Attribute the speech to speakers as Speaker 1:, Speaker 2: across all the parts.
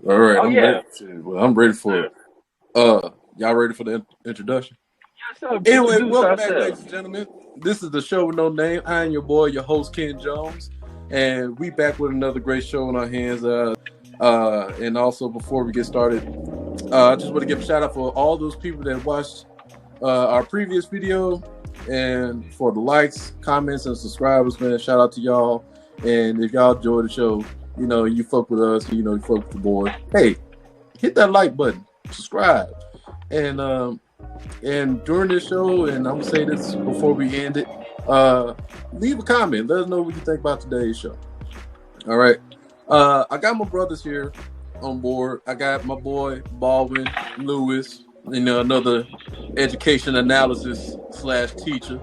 Speaker 1: All right,
Speaker 2: Oh
Speaker 1: I'm
Speaker 2: yeah.
Speaker 1: ready. Well, I'm ready for it. Y'all ready for the introduction?
Speaker 2: Yes, sir.
Speaker 1: Anyway,
Speaker 2: Introduce
Speaker 1: welcome back,
Speaker 2: ourselves.
Speaker 1: ladies and gentlemen. This is the show with no name. I am your boy, your host, Ken Jones, and we back with another great show on our hands. And also before we get started, I just want to give a shout out for all those people that watched our previous video, and for the likes, comments, and subscribers. Man, shout out to y'all. And if y'all enjoy the show, you fuck with us. You fuck with the boy. Hey, hit that like button, subscribe, and during this show, and I'm gonna say this before we end it, leave a comment. Let us know what you think about today's show. All right. I got my brothers here on board. I got my boy Baldwin Lewis, another education analysis / teacher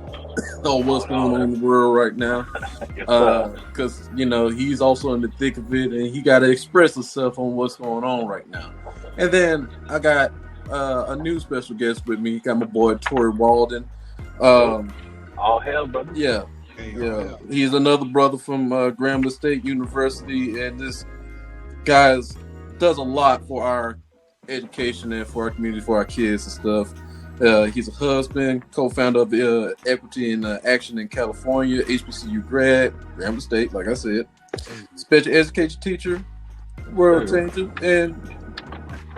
Speaker 1: on what's going on in the world right now.
Speaker 2: Yes, sir.
Speaker 1: Because he's also in the thick of it, and he got to express himself on what's going on right now. And then I got a new special guest with me. Got my boy Tori Walden.
Speaker 2: All hell, brother.
Speaker 1: Yeah, he's another brother from Grambling State University, and this guy does a lot for our education and for our community, for our kids and stuff. He's a husband, co-founder of Equity in Action in California, HBCU grad, Grambling State, like I said, special education teacher, world changer, and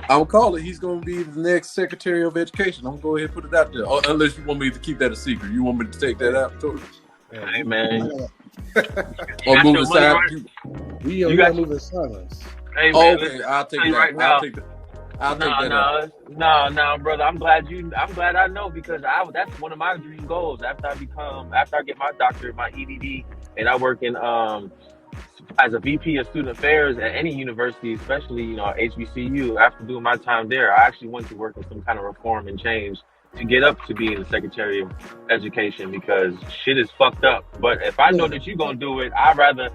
Speaker 1: I'm gonna call it. He's gonna be the next Secretary of Education. I'm gonna go ahead and put it out there. Unless you want me to keep that a secret. You want me to take that out, Tori?
Speaker 2: Hey, man.
Speaker 1: Or move aside.
Speaker 3: You gotta move in silence.
Speaker 2: Hey, man,
Speaker 1: okay, I'll take it
Speaker 2: right
Speaker 1: out.
Speaker 2: now.
Speaker 1: I'll take that out.
Speaker 2: No, brother. I'm glad I know, because that's one of my dream goals after I get my doctorate, my EDD, and I work in as a VP of Student Affairs at any university, especially HBCU. After doing my time there, I actually went to work in some kind of reform and change to get up to being the Secretary of Education, because shit is fucked up. But if I know that you're gonna do it, I'd rather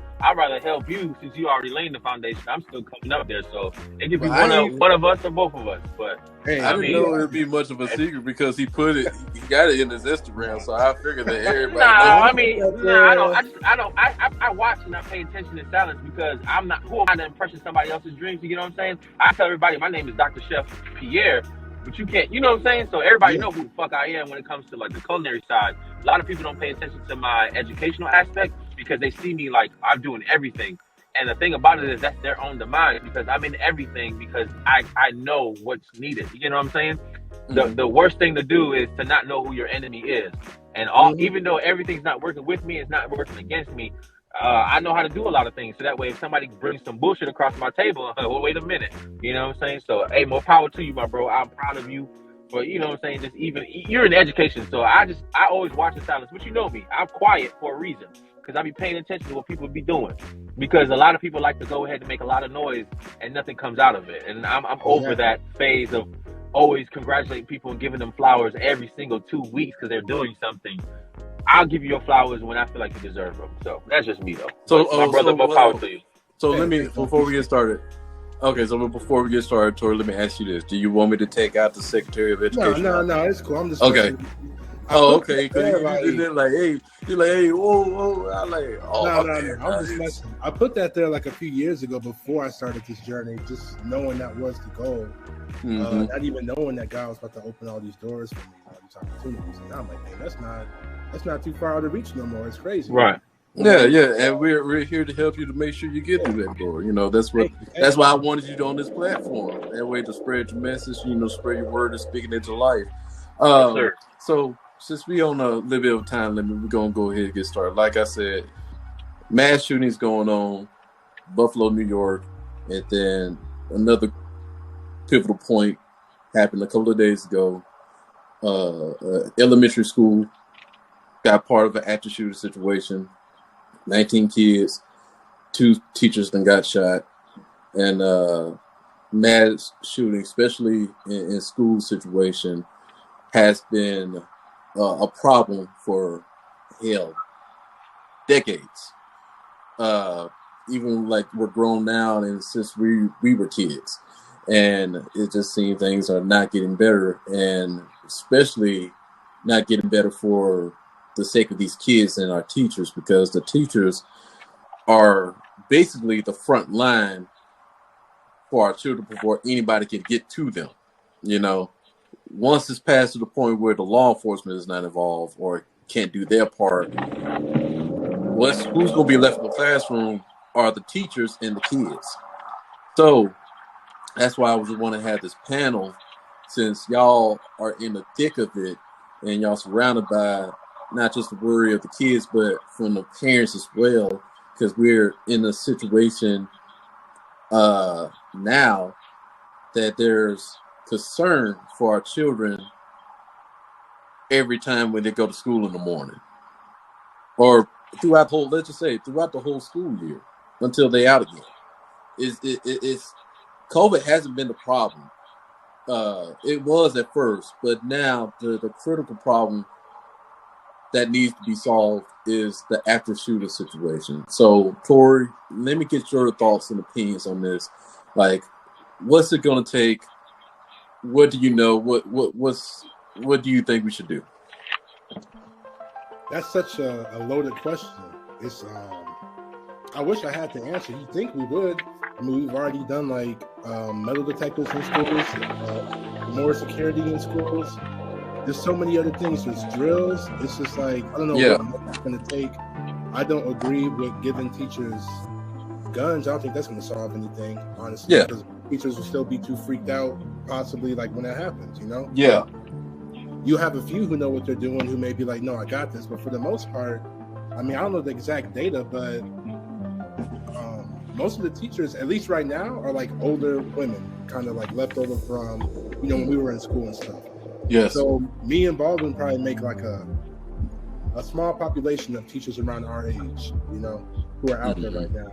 Speaker 2: help you, since you already laying the foundation. I'm still coming up there, so it could be one of us or both of us. But
Speaker 1: I didn't know it'd be much of a secret, because he got it in his Instagram, so I figured that everybody.
Speaker 2: I watch and I pay attention in silence, because I'm not who am I to impress somebody else's dreams. You know what I'm saying? I tell everybody my name is Dr. Chef Pierre. But you can't, you know what I'm saying? So everybody know who the fuck I am when it comes to like the culinary side. A lot of people don't pay attention to my educational aspect, because they see me like I'm doing everything. And the thing about it is that's their own demise, because I'm in everything, because I know what's needed. You know what I'm saying? The worst thing to do is to not know who your enemy is. And even though everything's not working with me, it's not working against me. I know how to do a lot of things, so that way if somebody brings some bullshit across my table, well, wait a minute, you know what I'm saying? So hey, more power to you, my bro. I'm proud of you for, you know what I'm saying, just even you're in education, so I always watch in silence. But you know me, I'm quiet for a reason, because I be paying attention to what people be doing, because a lot of people like to go ahead and make a lot of noise and nothing comes out of it. And I'm over that phase of always congratulating people and giving them flowers every single 2 weeks because they're doing something. I'll give you your flowers when I feel like you deserve them. So that's just me, though. So, my brother, more power to you.
Speaker 1: So let me, before we get started, Tori, let me ask you this: do you want me to take out the Secretary of Education?
Speaker 3: No, it's cool. I'm just
Speaker 1: okay. Okay, because you're like, hey, whoa. I'm like,
Speaker 3: no. I'm just messing. I put that there like a few years ago before I started this journey, just knowing that was the goal. Not even knowing that God was about to open all these doors for me, all these opportunities. And I'm like, man, that's not too far out of reach no more. It's crazy,
Speaker 2: right?
Speaker 1: Yeah, and we're here to help you to make sure you get through that door. That's why I wanted you on this platform. That way to spread your message, spread your word and speak it into life.
Speaker 2: Yes, sir.
Speaker 1: So since we on a little bit of time limit, we're gonna go ahead and get started. Like I said, mass shootings going on, Buffalo, New York, and then another pivotal point happened a couple of days ago. Elementary school got part of an active shooter situation. 19 kids, 2 teachers then got shot, and mass shooting, especially in school situation, has been a problem for decades. Even like we're grown now, and since we were kids, and it just seems things are not getting better, and especially not getting better for the sake of these kids and our teachers, because the teachers are basically the front line for our children before anybody can get to them. You know, once it's passed to the point where the law enforcement is not involved or can't do their part, who's going to be left in the classroom are the teachers and the kids. So that's why I was want to have this panel, since y'all are in the thick of it and y'all surrounded by not just the worry of the kids, but from the parents as well, because we're in a situation now that there's concern for our children every time when they go to school in the morning, or throughout the whole, let's just say throughout the whole school year until they out again. It's COVID hasn't been the problem. It was at first, but now the critical problem that needs to be solved is the active shooter situation. So, Tori, let me get your thoughts and opinions on this. Like, what's it going to take? What do you know? What do you think we should do?
Speaker 3: That's such a loaded question. It's I wish I had the answer. You think we would? I mean, we've already done like metal detectors in schools, more security in schools. There's so many other things. There's drills. It's just like, I don't know what it's going to take. I don't agree with giving teachers guns. I don't think that's going to solve anything, honestly.
Speaker 1: Yeah.
Speaker 3: Because teachers will still be too freaked out, possibly, like when that happens, you know?
Speaker 1: Yeah.
Speaker 3: You have a few who know what they're doing who may be like, no, I got this. But for the most part, I mean, I don't know the exact data, but most of the teachers, at least right now, are like older women, kind of like left over from, you know, when we were in school and stuff.
Speaker 1: Yes.
Speaker 3: So me and Baldwin probably make like a small population of teachers around our age, you know, who are out there right now.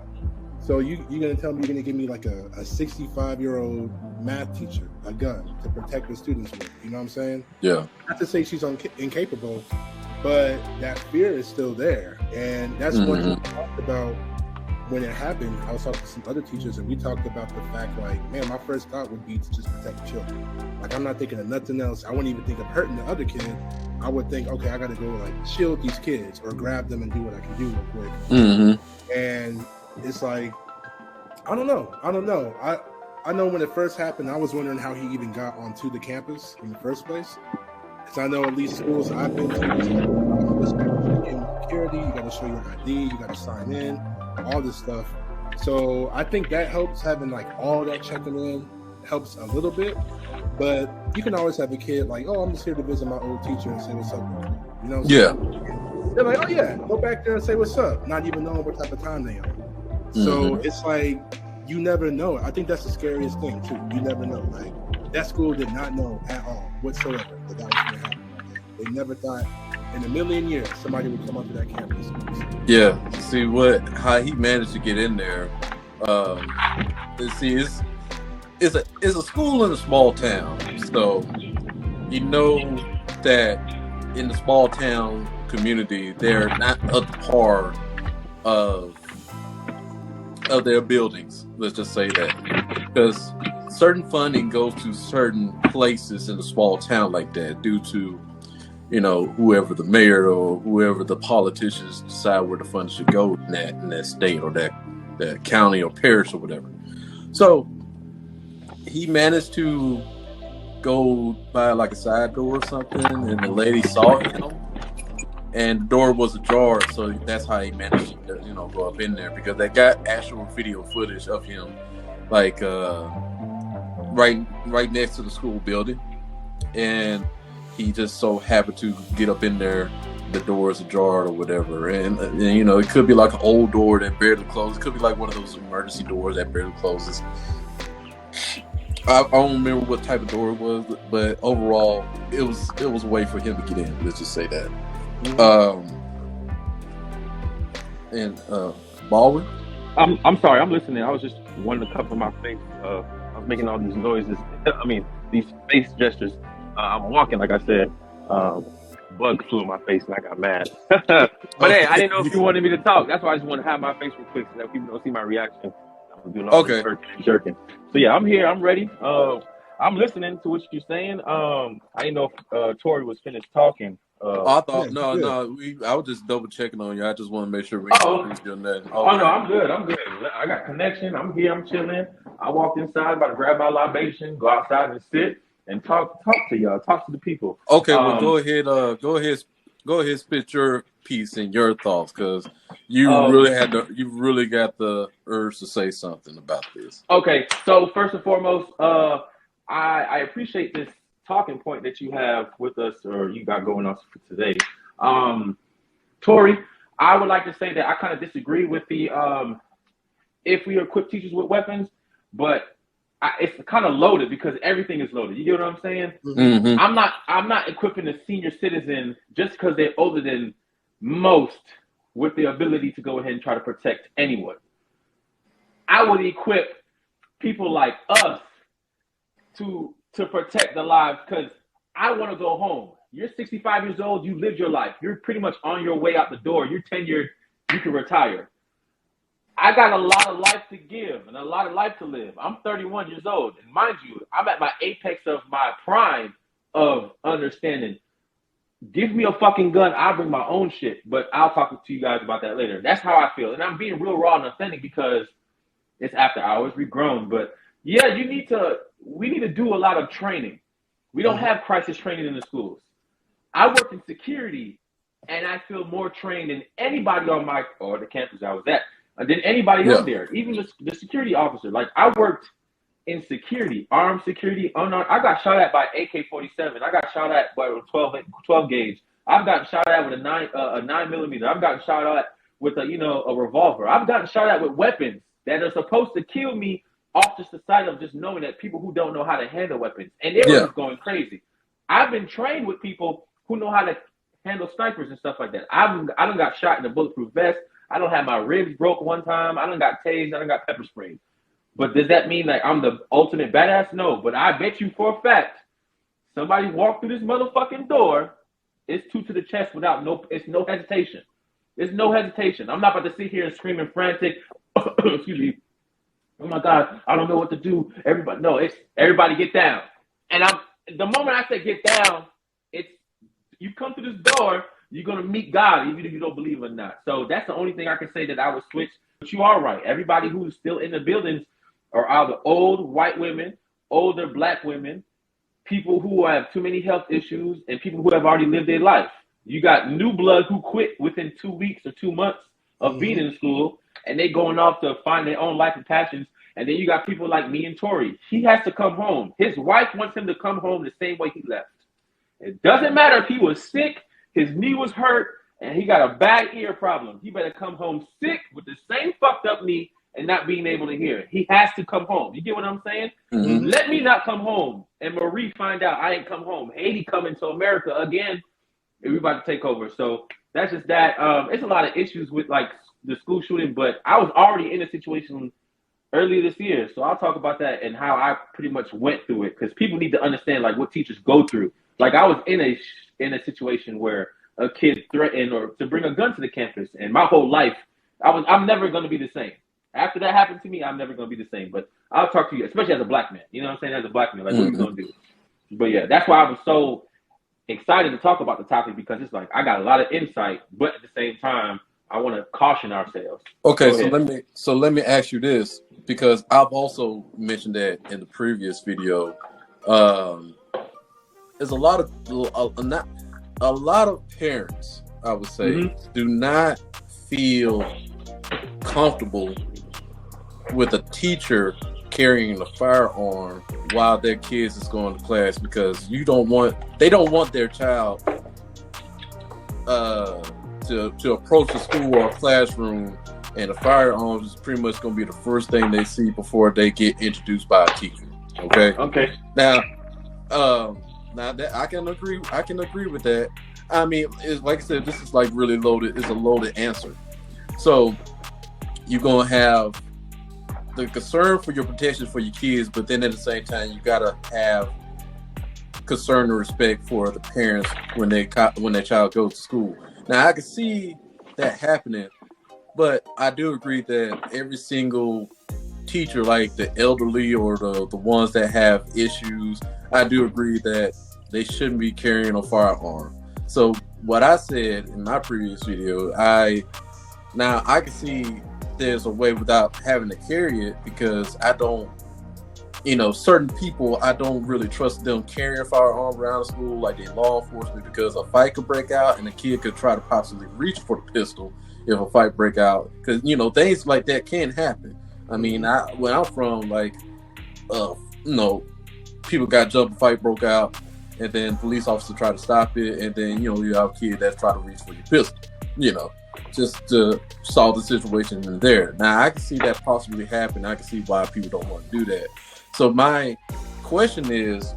Speaker 3: So you're going to tell me you're going to give me like a 65-year-old math teacher a gun to protect her students with, you know what I'm saying?
Speaker 1: Yeah.
Speaker 3: Not to say she's incapable, but that fear is still there. And that's one thing we talked about when it happened. I was talking to some other teachers and we talked about the fact, like, man, my first thought would be to just protect the children. Like, I'm not thinking of nothing else. I wouldn't even think of hurting the other kid. I would think, okay, I got to go like shield these kids or grab them and do what I can do real quick. And it's like, I don't know. I know when it first happened, I was wondering how he even got onto the campus in the first place. Because I know at least schools I've been to, in security, you got to show your ID, you got to sign in, all this stuff. So I think that helps, having like all that checking in helps a little bit. But you can always have a kid like, oh, I'm just here to visit my old teacher and say what's up with you. You know?
Speaker 1: Yeah.
Speaker 3: They're like, oh yeah, go back there and say what's up, not even knowing what type of time they are. So it's like, you never know. I think that's the scariest thing too. You never know. Like, that school did not know at all whatsoever that was going to happen. They never thought in a million years somebody would come onto that campus.
Speaker 1: Yeah. See how he managed to get in there. See, it's a school in a small town, so you know that in the small town community, they're not up to par of their buildings. Let's just say that, because certain funding goes to certain places in a small town like that due to, you know, whoever the mayor or whoever the politicians decide where the funds should go in that state or that county or parish or whatever. So he managed to go by like a side door or something, and the lady saw him, and the door was ajar, so that's how he managed to, you know, go up in there, because they got actual video footage of him, like right next to the school building, and he just so happened to get up in there. The door is ajar or whatever, and you know, it could be like an old door that barely closes. It could be like one of those emergency doors that barely closes. I don't remember what type of door it was, but overall, it was a way for him to get in. Let's just say that. And Baldwin?
Speaker 2: I'm sorry, I'm listening. I was just wanting to cover my face. I was making all these noises. I mean, these face gestures. I'm walking, like I said. Bug flew in my face and I got mad. But hey, I didn't know if you wanted me to talk. That's why I just want to have my face real quick so that people don't see my reaction. I'm doing all this jerking. So yeah, I'm here. I'm ready. I'm listening to what you're saying. I didn't know if Tori was finished talking.
Speaker 1: I thought no. I was just double checking on you. I just want to make sure we doing that.
Speaker 2: Oh no, I'm good. I got connection. I'm here. I'm chilling. I walked inside, about to grab my libation, go outside and sit and talk to y'all, talk to the people.
Speaker 1: Okay, well go ahead, spit your piece and your thoughts, because you really got the urge to say something about this.
Speaker 2: Okay, so first and foremost, I appreciate this talking point that you have with us, or you got going on for today. Tori, I would like to say that I kind of disagree with the if we equip teachers with weapons, but it's kind of loaded because everything is loaded. You get what I'm saying?
Speaker 1: Mm-hmm.
Speaker 2: I'm not equipping a senior citizen just because they're older than most with the ability to go ahead and try to protect anyone. I would equip people like us to protect the lives, because I want to go home. You're 65 years old. You lived your life. You're pretty much on your way out the door. You're tenured. You can retire. I got a lot of life to give and a lot of life to live. I'm 31 years old. And mind you, I'm at my apex of my prime of understanding. Give me a fucking gun. I'll bring my own shit. But I'll talk to you guys about that later. That's how I feel. And I'm being real raw and authentic because it's after hours. We've grown. But yeah, we need to do a lot of training. We don't have crisis training in the schools. I work in security, and I feel more trained than anybody on the campus I was at, than anybody up there, even the security officer. Like, I worked in security, armed security, unarmed. I got shot at by AK-47. I got shot at by a 12 gauge. I've gotten shot at with a 9mm. I've gotten shot at with a revolver. I've gotten shot at with weapons that are supposed to kill me off just the sight of just knowing that people who don't know how to handle weapons, and they were just going crazy. I've been trained with people who know how to handle snipers and stuff like that. I done got shot in a bulletproof vest. I don't have my ribs broke one time. I done got tased. I done got pepper sprayed. But does that mean like I'm the ultimate badass? No. But I bet you for a fact, somebody walked through this motherfucking door, it's two to the chest without no hesitation. There's no hesitation. I'm not about to sit here and scream and frantic. Excuse me. Oh my God, I don't know what to do. Everybody get down. And the moment I say get down, it's you come through this door, you're gonna meet God, even if you don't believe it or not. So that's the only thing I can say that I would switch. But you are right. Everybody who's still in the buildings are either old white women, older black women, people who have too many health issues, and people who have already lived their life. You got new blood who quit within 2 weeks or 2 months of being in school, and they going off to find their own life and passions. And then you got people like me and Tori. He has to come home. His wife wants him to come home the same way he left. It doesn't matter if he was sick, his knee was hurt, and he got a bad ear problem. He better come home sick with the same fucked up knee and not being able to hear. He has to come home. You get what I'm saying? Mm-hmm. Let me not come home and Marie find out I ain't come home. Haiti coming to America again. And we about to take over. So that's just that. It's a lot of issues with like the school shooting, but I was already in a situation earlier this year. So I'll talk about that and how I pretty much went through it, because people need to understand like what teachers go through. Like I was in a situation where a kid threatened or to bring a gun to the campus, and my whole life I'm never going to be the same. After that happened to me, I'm never going to be the same. But I'll talk to you, especially as a black man. You know what I'm saying? As a black man, like what are you going to do? But yeah, that's why I was so excited to talk about the topic, because it's like I got a lot of insight, but at the same time, I want to caution ourselves.
Speaker 1: Okay, so let me ask you this, because I've also mentioned that in the previous video. There's a lot of parents, I would say, do not feel comfortable with a teacher carrying a firearm while their kids is going to class, because they don't want their child to approach the school or a classroom, and a firearm is pretty much going to be the first thing they see before they get introduced by a teacher. Okay. Now that I can agree with that. I mean, it's, like I said, this is like really loaded. It's a loaded answer. So you're gonna have the concern for your protection for your kids, but then at the same time, you gotta have concern and respect for the parents when their child goes to school. Now, I can see that happening, but I do agree that every single teacher, like the elderly or the ones that have issues, I do agree that they shouldn't be carrying a firearm. So what I said in my previous video, I can see there's a way without having to carry it, because I don't, certain people, I don't really trust them carrying a firearm around the school like they law enforcement, because a fight could break out and a kid could try to possibly reach for the pistol if a fight break out, because things like that can happen. I mean, where I'm from, like, people got jumped, a fight broke out, and then police officer try to stop it, and then you have a kid that's trying to reach for your pistol, just to solve the situation in there. Now I can see that possibly happen. I can see why people don't want to do that. So my question is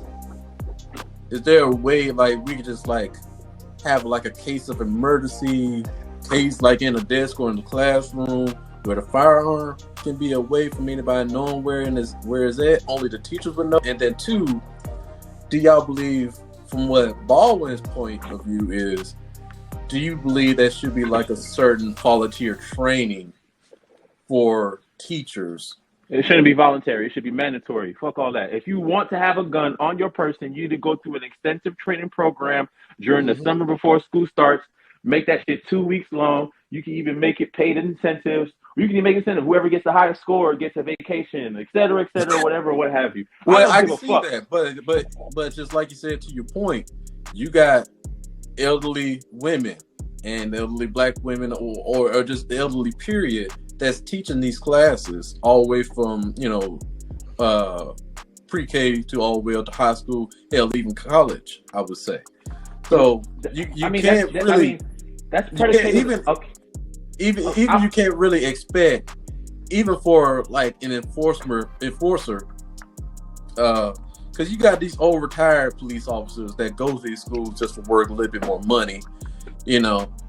Speaker 1: there a way like we could just like have like a case of emergency case like in a desk or in the classroom where the firearm can be away from anybody knowing where it's at, only the teachers would know? And then two, do y'all believe, from what Baldwin's point of view is, do you believe there should be like a certain volunteer training for teachers?
Speaker 2: It shouldn't be voluntary. It should be mandatory. Fuck all that. If you want to have a gun on your person, you need to go through an extensive training program during the summer before school starts. Make that shit 2 weeks long. You can even make it paid incentives. You can even make incentive. Whoever gets the highest score gets a vacation, et cetera, whatever, what have you.
Speaker 1: Well, I can see that, but just like you said, to your point, you got elderly women and elderly black women, or just the elderly period, that's teaching these classes all the way from pre-K to all the way up to high school, hell, even college, I would say. So you can't really.
Speaker 2: That's predicated.
Speaker 1: Even you can't really expect, even for like an enforcer, because you got these old retired police officers that go to these schools just to work a little bit more money, and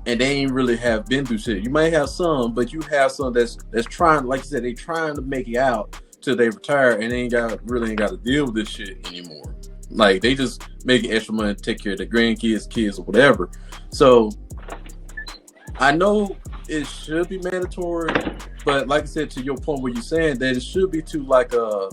Speaker 1: they ain't really have been through shit. You might have some, but you have some that's trying, like you said, they trying to make it out till they retire, and they ain't got to deal with this shit anymore. Like, they just making extra money to take care of their grandkids, kids, or whatever. So I know it should be mandatory, but like I said, to your point where you're saying that it should be to like a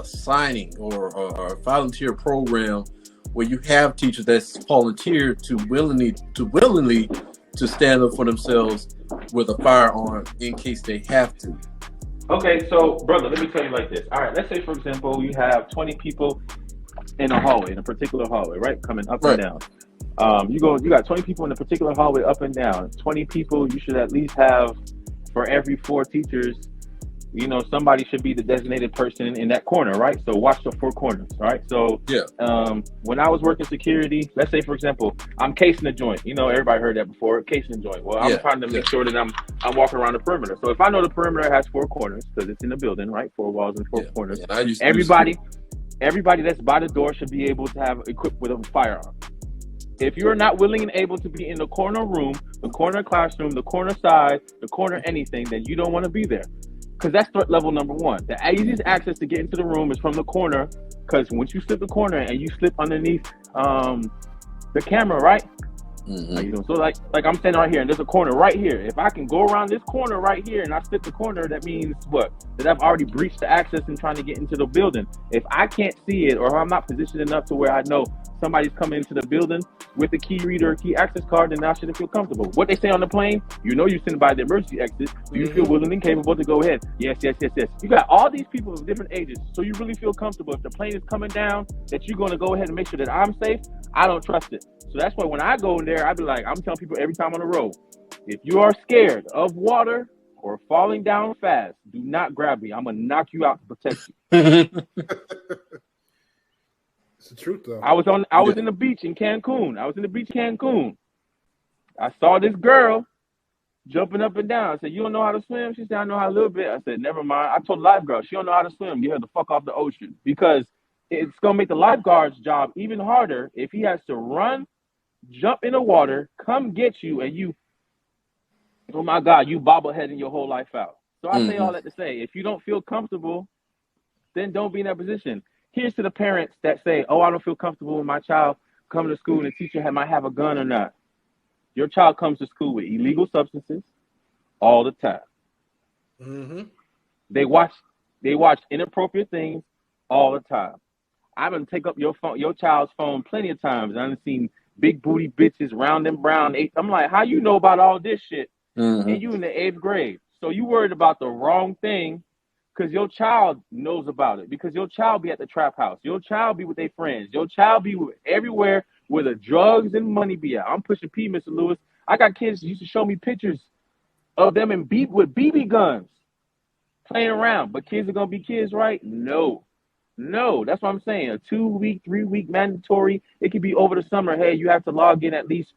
Speaker 1: signing or a volunteer program where you have teachers that's volunteer to willingly to stand up for themselves with a firearm in case they have to.
Speaker 2: Okay, so brother, let me tell you like this. All right, let's say for example you have 20 people in a hallway, in a particular hallway, right? Coming up and down. You got 20 people in a particular hallway up and down. 20 people, you should at least have, for every 4 teachers, somebody should be the designated person in that corner, right? So watch the 4 corners, right? So when I was working security, let's say for example, I'm casing a joint. Everybody heard that before, casing a joint. Well, I'm trying to make sure that I'm walking around the perimeter. So if I know the perimeter has 4 corners, because it's in the building, right? 4 walls and 4 corners. Everybody that's by the door should be able to have equipped with a firearm. If you're not willing and able to be in the corner room, the corner classroom, the corner side, the corner anything, then you don't want to be there. Because that's threat level number 1. The easiest access to get into the room is from the corner, because once you slip the corner and you slip underneath the camera, right? Mm-hmm. So like I'm standing right here and there's a corner right here. If I can go around this corner right here and I slip the corner, that means what? That I've already breached the access and trying to get into the building. If I can't see it, or I'm not positioned enough to where I know somebody's coming into the building with a key reader or key access card, then I shouldn't feel comfortable. What they say on the plane, you're sitting by the emergency exit. Do you feel willing and capable to go ahead? Yes. You got all these people of different ages, so you really feel comfortable. If the plane is coming down, that you're going to go ahead and make sure that I'm safe, I don't trust it. So that's why when I go in there, I be like, I'm telling people every time on the road, if you are scared of water or falling down fast, do not grab me. I'm going to knock you out to protect you.
Speaker 3: It's the truth, though.
Speaker 2: I was in the beach in Cancun. I saw this girl jumping up and down. I said, "You don't know how to swim?" She said, "I know how a little bit." I said, "Never mind." I told the lifeguard, "She don't know how to swim. Get her the fuck off the ocean." Because it's going to make the lifeguard's job even harder if he has to run, jump in the water, come get you, and you, oh my God, you bobbleheading your whole life out. So I say all that to say, if you don't feel comfortable, then don't be in that position. Here's to the parents that say, "Oh, I don't feel comfortable with my child coming to school and the teacher might have a gun or not." Your child comes to school with illegal substances all the time. Mm-hmm. They watch inappropriate things all the time. I've been take up your child's phone plenty of times. I've seen big booty bitches, round and brown. I'm like, how you know about all this shit? And you in the 8th grade. So you worried about the wrong thing because your child knows about it. Because your child be at the trap house. Your child be with their friends. Your child be everywhere where the drugs and money be at. I'm pushing P, Mr. Lewis. I got kids used to show me pictures of them with BB guns playing around. But kids are going to be kids, right? No, that's what I'm saying. A 2-week, 3-week mandatory. It could be over the summer. Hey, you have to log in at least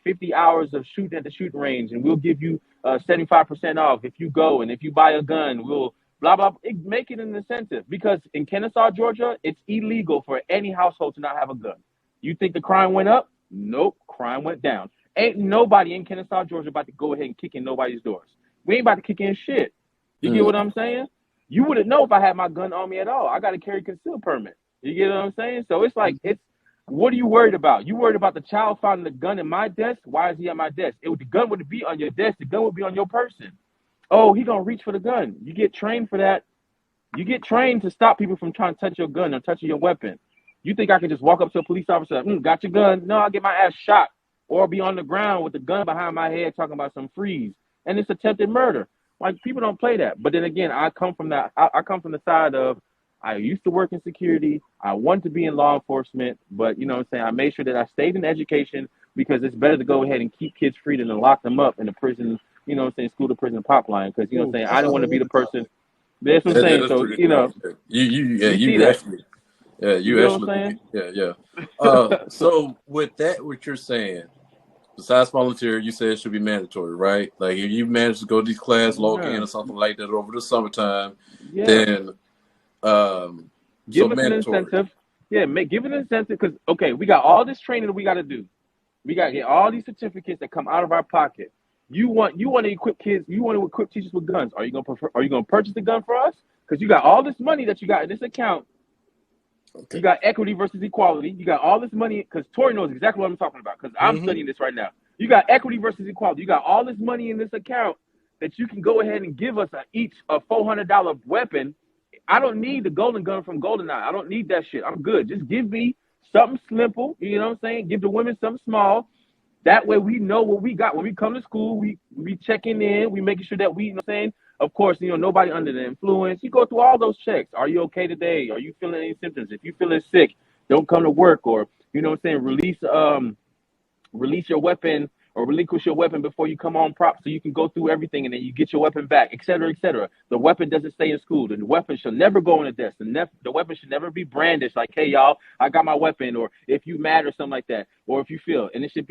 Speaker 2: 50 hours of shooting at the shooting range, and we'll give you 75% off if you go. And if you buy a gun, we'll blah, blah, blah. Make it an incentive. Because in Kennesaw, Georgia, it's illegal for any household to not have a gun. You think the crime went up? Nope, crime went down. Ain't nobody in Kennesaw, Georgia about to go ahead and kick in nobody's doors. We ain't about to kick in shit. You get what I'm saying? You wouldn't know if I had my gun on me at all. I got to carry concealed permit. You get what I'm saying? So it's like, what are you worried about? You worried about the child finding the gun in my desk? Why is he at my desk? The gun wouldn't be on your desk. The gun would be on your person. Oh, he going to reach for the gun. You get trained for that. You get trained to stop people from trying to touch your gun or touching your weapon. You think I can just walk up to a police officer, got your gun? No, I'll get my ass shot or be on the ground with the gun behind my head talking about some freeze. And it's attempted murder. Like, people don't play that. But then again, I come from the side of, I used to work in security. I want to be in law enforcement, but you know what I'm saying? I made sure that I stayed in education because it's better to go ahead and keep kids free than to lock them up in the prison, you know what I'm saying, school to prison pipeline. Because, you know what I'm saying, I don't want to be the person. That's what I'm saying. So, you know.
Speaker 1: You actually. So with that, what you're saying, besides volunteer, you said it should be mandatory, right? Like if you manage to go to these class, log in or something like that over the summertime, then
Speaker 2: give us an incentive. Yeah, give it an incentive because we got all this training that we got to do. We got to get all these certificates that come out of our pocket. You want to equip kids. You want to equip teachers with guns. Are you gonna purchase the gun for us? Because you got all this money that you got in this account. You got equity versus equality. You got all this money because Tori knows exactly what I'm talking about because I'm studying this right now. You got equity versus equality. You got all this money in this account that you can go ahead and give us each a $400 weapon. I don't need the golden gun from GoldenEye. I don't need that shit. I'm good. Just give me something simple. You know what I'm saying? Give the women something small. That way we know what we got. When we come to school, we checking in. We making sure that we, you know what I'm saying? Of course, you know, nobody under the influence. You go through all those checks. Are you okay today? Are you feeling any symptoms? If you're feeling sick, don't come to work or, you know what I'm saying, release your weapon or relinquish your weapon before you come on prop so you can go through everything and then you get your weapon back, et cetera, et cetera. The weapon doesn't stay in school. The weapon should never go on the desk. The weapon should never be brandished like, hey, y'all, I got my weapon, or if you mad or something like that, or if you feel. And it should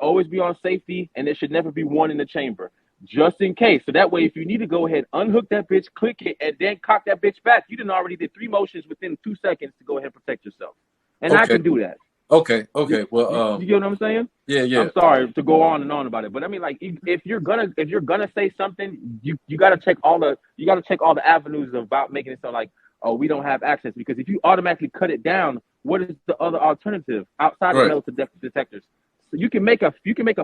Speaker 2: always be on safety, and it should never be worn in the chamber. Just in case. So that way, if you need to go ahead, unhook that bitch, click it, and then cock that bitch back, you done already did 3 motions within 2 seconds to go ahead and protect yourself. And I can do that.
Speaker 1: Okay. Well,
Speaker 2: you get what I'm saying?
Speaker 1: Yeah.
Speaker 2: I'm sorry to go on and on about it, but I mean, like, if you're gonna say something, you gotta check all the avenues about making it so like, oh, we don't have access, because if you automatically cut it down, what is the other alternative outside of metal detectors? So you can make a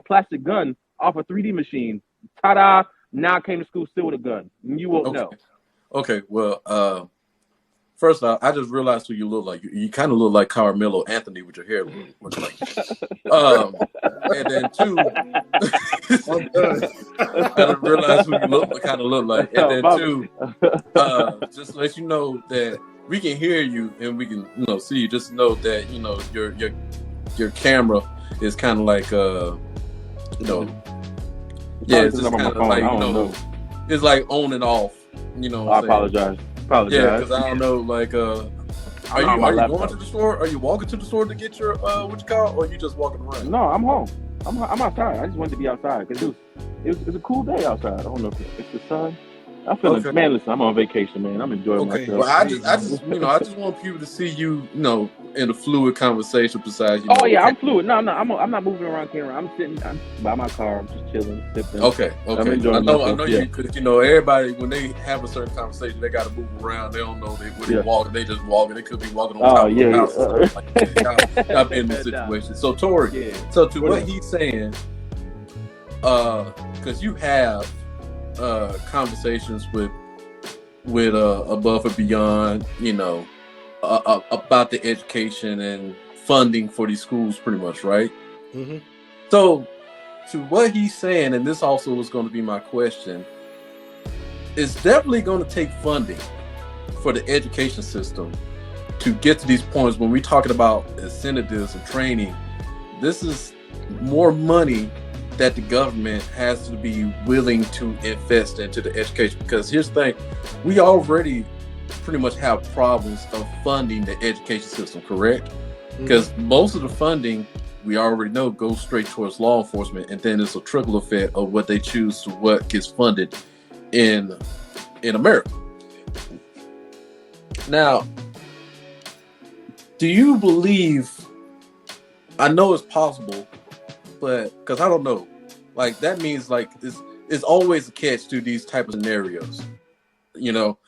Speaker 2: plastic gun off a 3D machine. Ta-da! Now I came to school still with a gun. You won't know.
Speaker 1: Okay. Well, first off, I just realized who you look like. You kind of look like Carmelo Anthony with your hair. Looks like. And then 2, I just realized who you kind of look like. And then 2, just to let you know that we can hear you and we can, you know, see you. Just know that, you know, your camera is kind of like, you know, it's just kind of like, you know, it's like on and off. You know,
Speaker 2: I apologize.
Speaker 1: Yeah, because I don't know, like, are you going to the store? Are you walking to the store to get your what you call, or are you just walking around?
Speaker 2: No, I'm home. I'm outside. I just wanted to be outside because it was a cool day outside. I don't know if it's the sun. I feel like, man, listen, I'm on vacation, man. I'm enjoying myself.
Speaker 1: Well, I just you know, I just want people to see you, you know, in a fluid conversation besides, you know.
Speaker 2: Oh yeah, I'm fluid. No, I'm not moving around camera. I'm by my car. I'm just chilling, sipping.
Speaker 1: Okay.
Speaker 2: I'm enjoying myself.
Speaker 1: I know you, because, you know, everybody, when they have a certain conversation, they got to move around. They don't know they walking. They just walking. They could be walking on top of the house. Like, not being in this situation. So Tori, so to what he's saying, because you have conversations with Above and Beyond, you know, about the education and funding for these schools, pretty much, right?
Speaker 3: Mm-hmm.
Speaker 1: So, to what he's saying, and this also was going to be my question, it's definitely going to take funding for the education system to get to these points. When we're talking about incentives and training, this is more money that the government has to be willing to invest into the education. Because here's the thing, we already pretty much have problems of funding the education system, correct? Because most of the funding, we already know, goes straight towards law enforcement, and then it's a trickle effect of what they choose to what gets funded in America. Now, do you believe, I know it's possible, but because I don't know, like that means like it's always a catch to these type of scenarios. You know,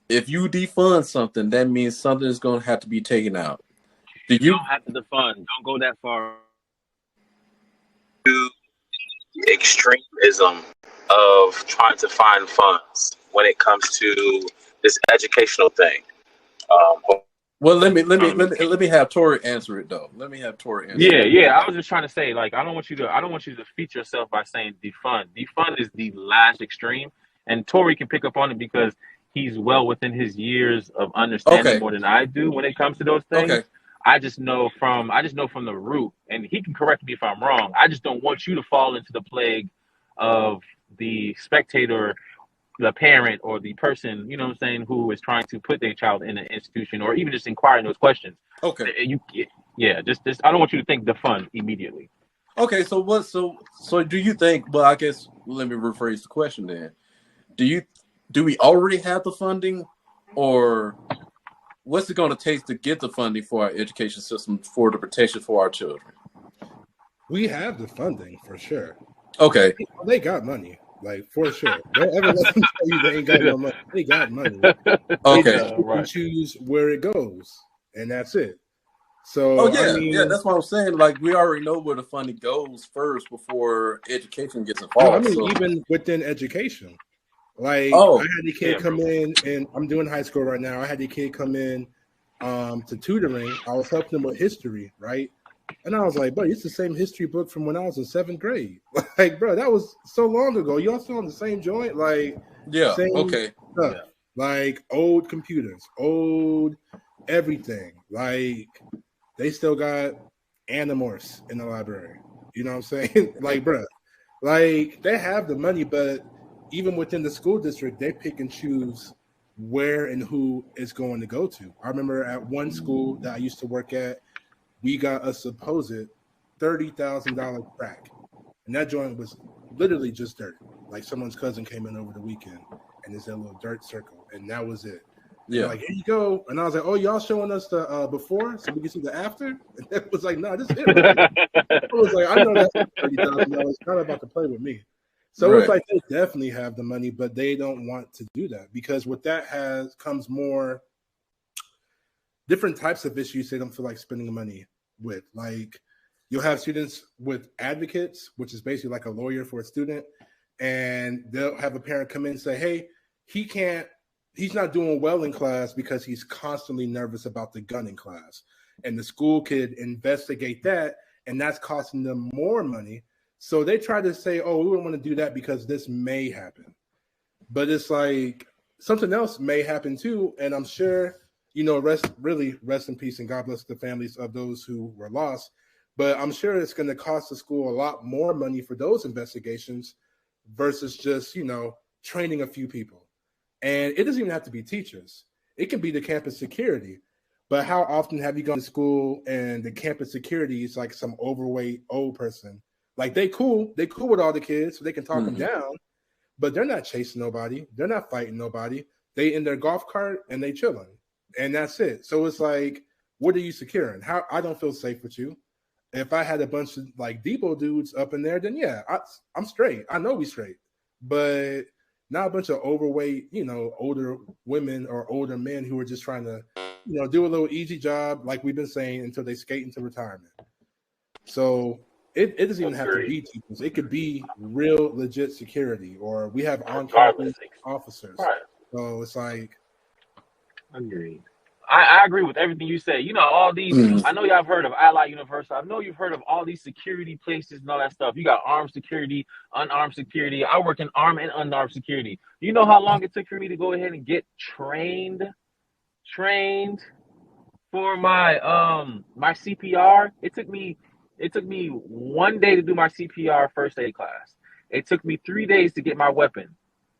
Speaker 1: if you defund something, that means something is going to have to be taken out.
Speaker 2: You don't have to defund. Don't go that far.
Speaker 4: Extremism of trying to find funds when it comes to this educational thing.
Speaker 1: Well, let me have Tori answer it though. Let me have Tori answer.
Speaker 2: Yeah. I was just trying to say, like, I don't want you to defeat yourself by saying defund. Defund is the last extreme, and Tori can pick up on it because he's well within his years of understanding more than I do when it comes to those things.
Speaker 1: Okay.
Speaker 2: I just know from the root, and he can correct me if I'm wrong. I just don't want you to fall into the plague of the spectator, the parent, or the person, you know what I'm saying, who is trying to put their child in an institution, or even just inquiring those questions.
Speaker 1: Okay.
Speaker 2: Just I don't want you to think defund immediately.
Speaker 1: Okay, so do you think, well, I guess let me rephrase the question then. Do we already have the funding, or what's it going to take to get the funding for our education system for the protection for our children?
Speaker 3: We have the funding for sure.
Speaker 1: Okay.
Speaker 3: They got money, like for sure. Don't ever let them tell you they ain't got no money. They got money.
Speaker 1: Okay.
Speaker 3: They can choose where it goes, and that's it. So
Speaker 1: that's what I'm saying. Like, we already know where the funding goes first before education gets involved.
Speaker 3: Even within education. Like, I had a kid come in, and I'm doing high school right now. I had a kid come in to tutoring. I was helping him with history, right? And I was like, bro, it's the same history book from when I was in 7th grade. Like, bro, that was so long ago. Y'all still on the same joint? Like, same stuff. Like, old computers, old everything. Like, they still got Animorphs in the library. You know what I'm saying? Like, bro, like, they have the money, but even within the school district, they pick and choose where and who is going to go to. I remember at one school that I used to work at, we got a supposed $30,000 crack. And that joint was literally just dirt. Like, someone's cousin came in over the weekend, and it's that little dirt circle, and that was it. Yeah. Like, here you go. And I was like, oh, y'all showing us the before so we can see the after? And it was like, no, this is it. Right? I was like, I know that's $30,000. It's not about to play with me. So it's like they definitely have the money, but they don't want to do that because with that comes more different types of issues they don't feel like spending money with. Like, you'll have students with advocates, which is basically like a lawyer for a student, and they'll have a parent come in and say, hey, he's not doing well in class because he's constantly nervous about the gun in class. And the school could investigate that, and that's costing them more money. So they try to say, oh, we don't want to do that because this may happen. But it's like something else may happen too. And I'm sure, rest in peace and God bless the families of those who were lost. But I'm sure it's going to cost the school a lot more money for those investigations versus just, training a few people. And it doesn't even have to be teachers. It can be the campus security. But how often have you gone to school and the campus security is like some overweight old person? Like, they cool with all the kids, so they can talk them down, but they're not chasing nobody. They're not fighting nobody. They in their golf cart and they chilling, and that's it. So it's like, what are you securing? I don't feel safe with you. If I had a bunch of like depot dudes up in there, then yeah, I'm straight. I know we straight, but not a bunch of overweight, older women or older men who are just trying to, do a little easy job, like we've been saying, until they skate into retirement. So it doesn't even have to be teachers. It could be real legit security, or we have on-campus officers. Right. So it's like,
Speaker 2: agreed. I agree with everything you say. You know, all these,
Speaker 1: Mm.
Speaker 2: I know y'all have heard of Ally University. I know you've heard of all these security places and all that stuff. You got armed security, unarmed security. I work in armed and unarmed security. You know how long it took for me to go ahead and get trained for my CPR? It took me 1 day to do my CPR first aid class. It took me 3 days to get my weapon.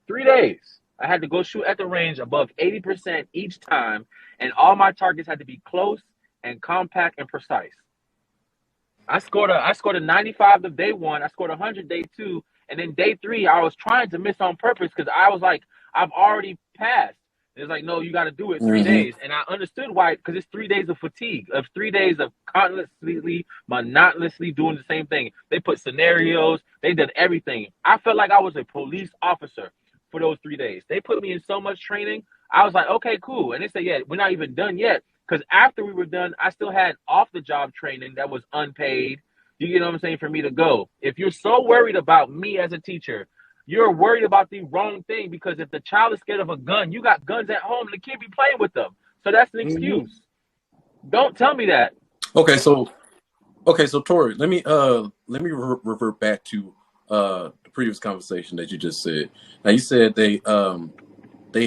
Speaker 2: 3 days. I had to go shoot at the range above 80% each time, and all my targets had to be close and compact and precise. I scored a 95 the day one. I scored 100 day two, and then day three I was trying to miss on purpose because I was like, I've already passed. It's like, no, you got to do it 3 days, and I understood why, because it's 3 days of fatigue, of 3 days of constantly, monotonously doing the same thing. They put scenarios, they did everything. I felt like I was a police officer for those 3 days. They put me in so much training. I was like, okay, cool. And they said, yeah, we're not even done yet. Because after we were done, I still had off-the-job training that was unpaid. You get what I'm saying? For me to go. If you're so worried about me as a teacher, you're worried about the wrong thing, because if the child is scared of a gun, you got guns at home and the kid be playing with them. So that's an excuse. Don't tell me that.
Speaker 1: Okay, so Tori, let me revert back to the previous conversation that you just said. Now you said they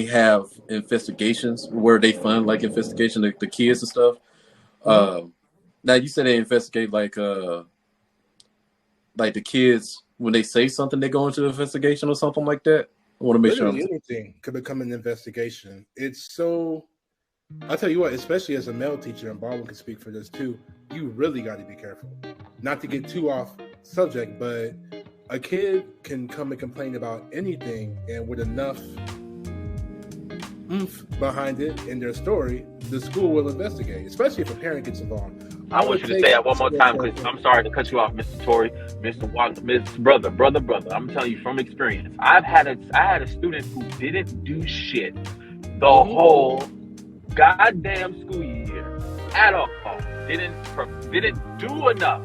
Speaker 1: have investigations where they fund like investigation the kids and stuff. Now you said they investigate like the kids when they say something, they go into the investigation or something like that. I want to make sure
Speaker 3: anything could become an investigation. It's so. I'll tell you what, especially as a male teacher, and Baldwin can speak for this too, you really got to be careful. Not to get too off subject, but a kid can come and complain about anything, and with enough oomph behind it in their story, the school will investigate, especially if a parent gets involved.
Speaker 2: I want you to say that one more time, because I'm sorry to cut you off, Mr. Tory, Mr. Walker, Mr. Brother. I'm telling you from experience. I had a student who didn't do shit the whole goddamn school year at all. Didn't do enough.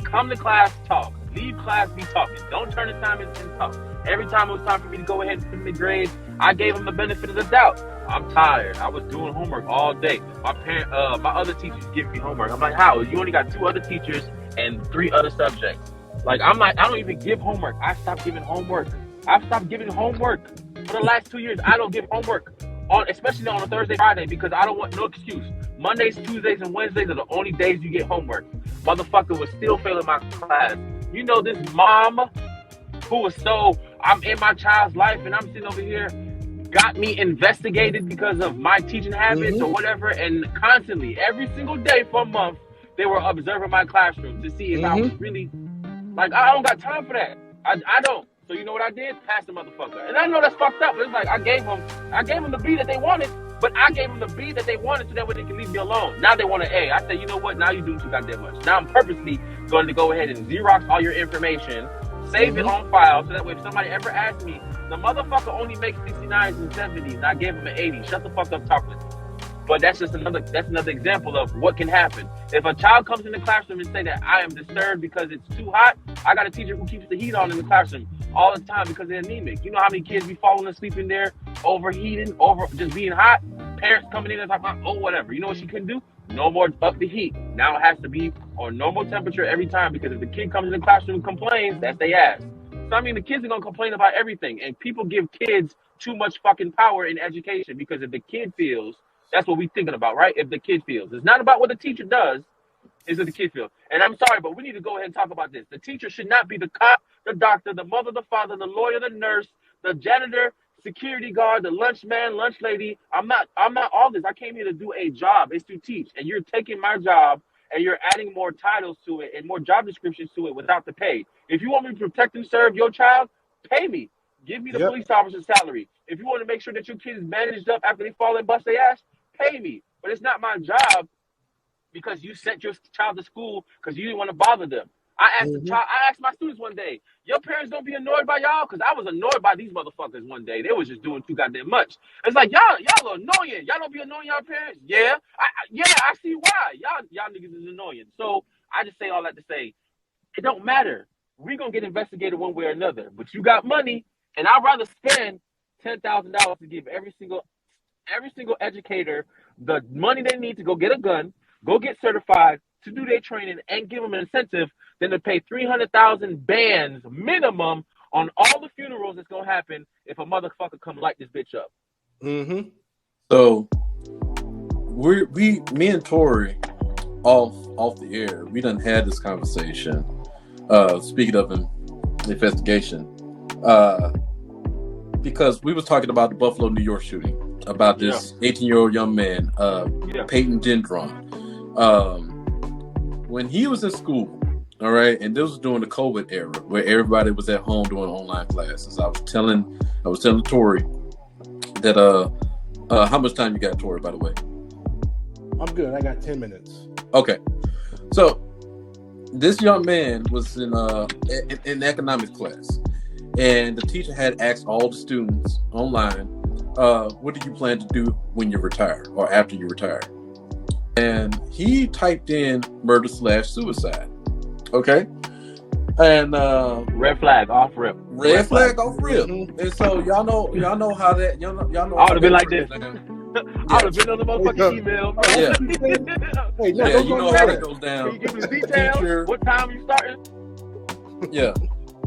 Speaker 2: Come to class, talk. Leave class, be talking. Don't turn the time into talk. Every time it was time for me to go ahead and put me grades, I gave him the benefit of the doubt. I'm tired. I was doing homework all day. My other teachers give me homework. I'm like, how? You only got 2 other teachers and 3 other subjects. Like, I don't even give homework. I stopped giving homework. I've stopped giving homework for the last 2 years. I don't give homework especially on a Thursday, Friday, because I don't want no excuse. Mondays, Tuesdays, and Wednesdays are the only days you get homework. Motherfucker was still failing my class. You know, this mom who was I'm in my child's life and I'm sitting over here, got me investigated because of my teaching habits or whatever, and constantly, every single day for a month, they were observing my classroom to see if I was really, like, I don't got time for that. I don't. So you know what I did? Pass the motherfucker. And I know that's fucked up, but it's like I gave them the B that they wanted, but I gave them the B that they wanted so that way they can leave me alone. Now they want an A. I say, you know what? Now you're doing too goddamn much. Now I'm purposely going to go ahead and Xerox all your information, save it on file, so that way if somebody ever asks me, the motherfucker only makes 69s and 70s, and I gave him an 80. Shut the fuck up, talking. But that's another example of what can happen. If a child comes in the classroom and say that I am disturbed because it's too hot, I got a teacher who keeps the heat on in the classroom all the time because they're anemic. You know how many kids be falling asleep in there, overheating, just being hot? Parents coming in and talking about, whatever. You know what she couldn't do? No more up the heat. Now it has to be on normal temperature every time, because if the kid comes in the classroom and complains, that's their ass. So, I mean, the kids are going to complain about everything, and people give kids too much fucking power in education, because if the kid feels, that's what we're thinking about, right? If the kid feels. It's not about what the teacher does, it's what the kid feels. And I'm sorry, but we need to go ahead and talk about this. The teacher should not be the cop, the doctor, the mother, the father, the lawyer, the nurse, the janitor, security guard, the lunch man, lunch lady. I'm not all this. I came here to do a job. It's to teach. And you're taking my job and you're adding more titles to it and more job descriptions to it without the pay. If you want me to protect and serve your child, pay me. Give me the police officer's salary. If you want to make sure that your kid is managed up after they fall and bust their ass, pay me. But it's not my job because you sent your child to school because you didn't want to bother them. I asked my students one day, your parents don't be annoyed by y'all? Because I was annoyed by these motherfuckers one day. They was just doing too goddamn much. It's like, y'all are annoying. Y'all don't be annoying y'all parents? Yeah. I see why. Y'all niggas is annoying. So I just say all that to say, it don't matter. We're going to get investigated one way or another. But you got money, and I'd rather spend $10,000 to give every single every single educator the money they need to go get a gun, go get certified to do their training, and give them an incentive than to pay 300,000 bands minimum on all the funerals that's gonna happen if a motherfucker come light this bitch up.
Speaker 3: Mm-hmm.
Speaker 1: So me and Tori off the air, we done had this conversation. Speaking of an investigation, because we was talking about the Buffalo, New York shooting, about this 18-year-old young man, Peyton Gendron. When he was in school, all right, and this was during the COVID era where everybody was at home doing online classes. I was telling Tori that how much time you got, Tori, by the way?
Speaker 3: I'm good. I got 10 minutes.
Speaker 1: Okay. So this young man was in economics class, and the teacher had asked all the students online, what do you plan to do when you retire or after you retire? And he typed in murder/suicide. Okay. And
Speaker 2: red flag off rip.
Speaker 1: Red flag off rip.
Speaker 3: Mm-hmm.
Speaker 1: And so y'all know how that y'all know.
Speaker 2: I would have been like this. I would have been on the motherfucking email.
Speaker 3: Hey, no,
Speaker 1: you know how that goes down.
Speaker 2: Can you give me the details?
Speaker 1: Teacher,
Speaker 2: what time you starting?
Speaker 1: Yeah,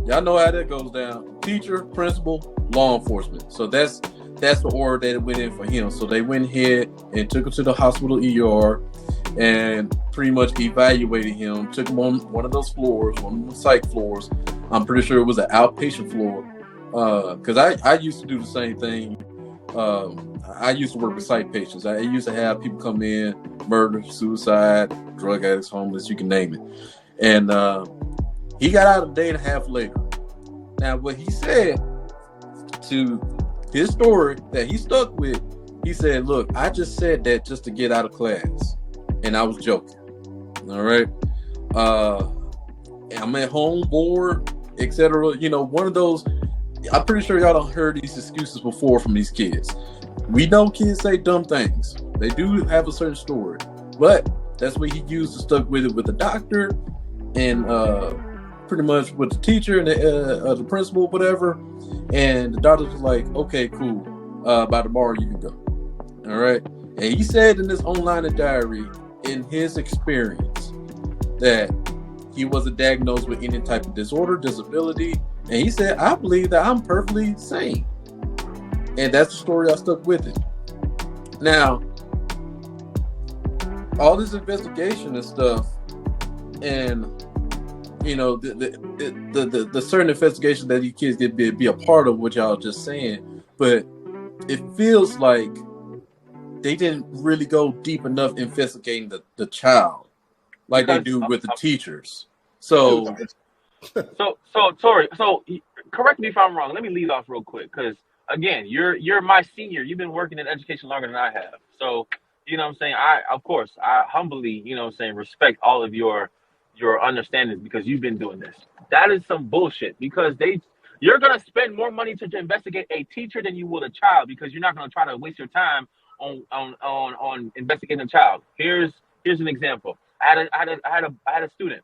Speaker 1: y'all know how that goes down. Teacher, principal, law enforcement. So that's the order that went in for him. So they went ahead and took him to the hospital ER and pretty much evaluated him. Took him on one of those floors, one of the psych floors. I'm pretty sure it was an outpatient floor. Because I used to do the same thing. I used to work with psych patients. I used to have people come in, murder, suicide, drug addicts, homeless, you can name it. And he got out a day and a half later. Now, what he said to his story that he stuck with, he said, look, I just said that just to get out of class. And I was joking. All right. I'm at home, bored, etc. You know, one of those. I'm pretty sure y'all don't heard these excuses before from these kids. We know kids say dumb things. They do have a certain story, but that's what he used to stuck with it with the doctor and pretty much with the teacher and the principal, whatever. And the doctor was like, okay, cool. By tomorrow you can go. All right. And he said in this online diary, in his experience, that he wasn't diagnosed with any type of disorder, disability. And he said, I believe that I'm perfectly sane. And that's the story I stuck with it. Now, all this investigation and stuff, and you know, the certain investigation that these kids get be a part of, what y'all just saying, but it feels like they didn't really go deep enough investigating the child like they do with the teachers. So
Speaker 2: Tori, correct me if I'm wrong. Let me lead off real quick, because again, you're my senior. You've been working in education longer than I have. So, you know what I'm saying? I humbly, you know what I'm saying, respect all of your understandings, because you've been doing this. That is some bullshit, because you're gonna spend more money to investigate a teacher than you would a child, because you're not gonna try to waste your time on investigating a child. Here's an example. I had a student.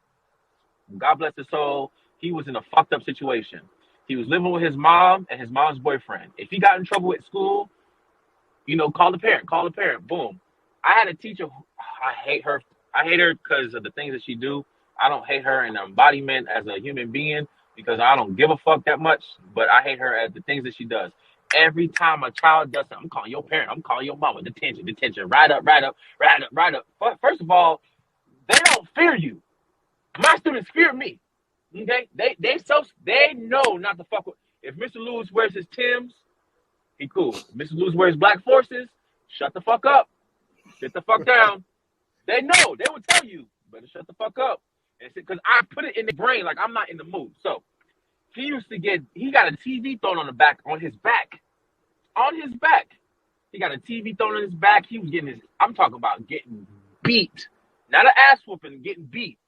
Speaker 2: God bless his soul. He was in a fucked up situation. He was living with his mom and his mom's boyfriend. If he got in trouble at school, you know, call the parent. Boom. I had a teacher. I hate her because of the things that she do. I don't hate her in the embodiment as a human being, because I don't give a fuck that much, but I hate her at the things that she does. Every time a child does something, I'm calling your parent, I'm calling your mama, detention, right up. First of all, they don't fear you. My students fear me. Okay? They know not to fuck with. If Mr. Lewis wears his Timbs, he cool. If Mr. Lewis wears Black Forces, shut the fuck up. Sit the fuck down. They know. They will tell you, better shut the fuck up. Because I put it in the brain like I'm not in the mood. So he got a TV thrown on his back. He got a TV thrown on his back. He was I'm talking about getting beat. Not an ass whooping, getting beat.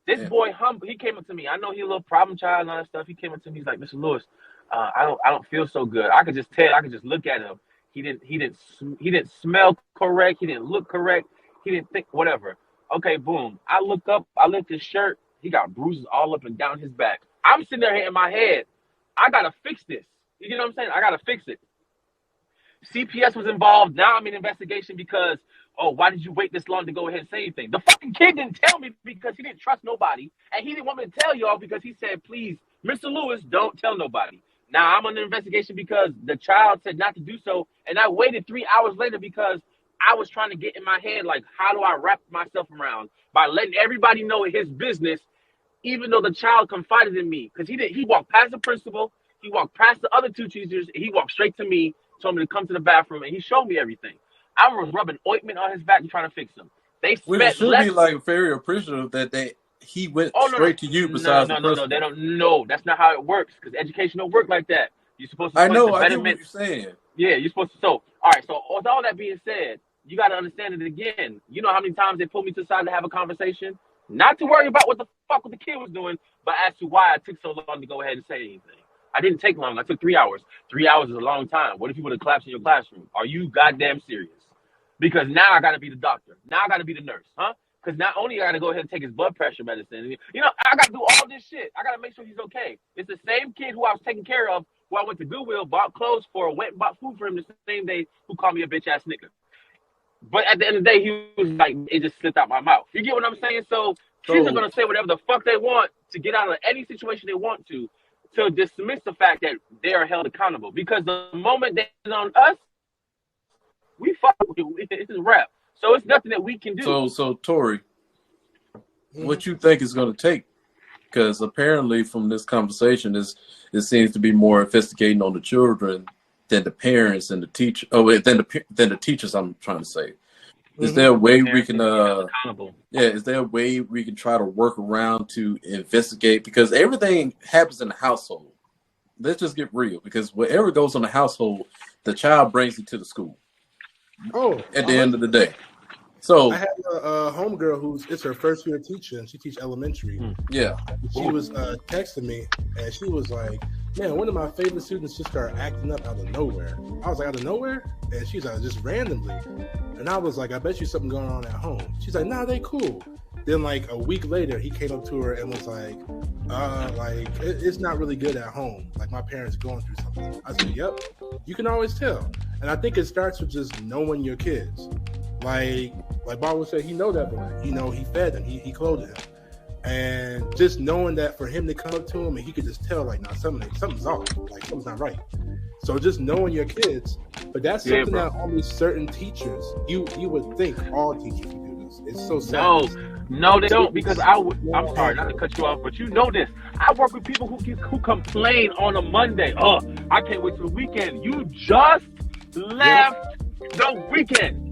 Speaker 2: This boy he came up to me. I know he's a little problem child and all that stuff. He came up to me. He's like, Mr. Lewis, I don't feel so good. I could just tell. I could just look at him. He didn't smell correct. He didn't look correct. He didn't think whatever. Okay, boom. I look up. I lift his shirt. He got bruises all up and down his back. I'm sitting there in my head. I gotta fix this. You know what I'm saying? I gotta fix it. CPS was involved. Now I'm in investigation because, why did you wait this long to go ahead and say anything? The fucking kid didn't tell me because he didn't trust nobody. And he didn't want me to tell y'all because he said, please, Mr. Lewis, don't tell nobody. Now I'm under investigation because the child said not to do so. And I waited 3 hours later because I was trying to get in my head, like, how do I wrap myself around by letting everybody know his business, even though the child confided in me? Because he walked past the principal, he walked past the other two teachers, he walked straight to me, told me to come to the bathroom, and he showed me everything. I was rubbing ointment on his back and trying to fix him. They
Speaker 1: It should be like very appreciative that he went straight to you. Besides,
Speaker 2: no, they don't know. That's not how it works. Because education don't work like that. You're supposed to.
Speaker 1: I know. I get what you're saying.
Speaker 2: Yeah, you're supposed to. So, all right. So, with all that being said, you got to understand it again. You know how many times they pulled me to the side to have a conversation, not to worry about what the fuck the kid was doing, but as to why I took so long to go ahead and say anything. I didn't take long. I took 3 hours. 3 hours is a long time. What if you would have collapsed in your classroom? Are you goddamn serious? Because now I got to be the doctor. Now I got to be the nurse, huh? Because not only I got to go ahead and take his blood pressure medicine, I got to do all this shit. I got to make sure he's okay. It's the same kid who I was taking care of, who I went to Goodwill, bought clothes for, went and bought food for him the same day, who called me a bitch ass nigga. But at the end of the day, he was like, it just slipped out my mouth. You get what I'm saying? So kids are going to say whatever the fuck they want to get out of any situation they want to dismiss the fact that they are held accountable. Because the moment they're on us, we fuck with it. It's a rap. So it's nothing that we can do.
Speaker 1: So Tori, what you think is going to take? Because apparently from this conversation, it seems to be more investigating on the children than the parents and the teacher. Than the teachers. I'm trying to say. Is there a way we can? Is there a way we can try to work around to investigate? Because everything happens in the household. Let's just get real. Because whatever goes on the household, the child brings it to the school. At the end of the day. So
Speaker 3: I had a homegirl it's her first year teacher, and she teaches elementary.
Speaker 1: Yeah.
Speaker 3: She was texting me, and she was like, man, one of my favorite students just started acting up out of nowhere. I was like, out of nowhere? And she's like, just randomly. And I was like, I bet you something going on at home. She's like, nah, they cool. Then like a week later, he came up to her and was like, it's not really good at home. Like my parents going through something. I said, yep, you can always tell. And I think it starts with just knowing your kids. Like Bob would say, he know that boy. He fed him, he clothed him. And just knowing that for him to come up to him and he could just tell, like, nah, something's off, like something's not right. So just knowing your kids, but that's something that only certain teachers, you would think all teachers would do this. It's so sad.
Speaker 2: No, they don't, because I'm sorry not to cut you off, but you know this. I work with people who complain on a Monday. I can't wait till the weekend. You just left the weekend.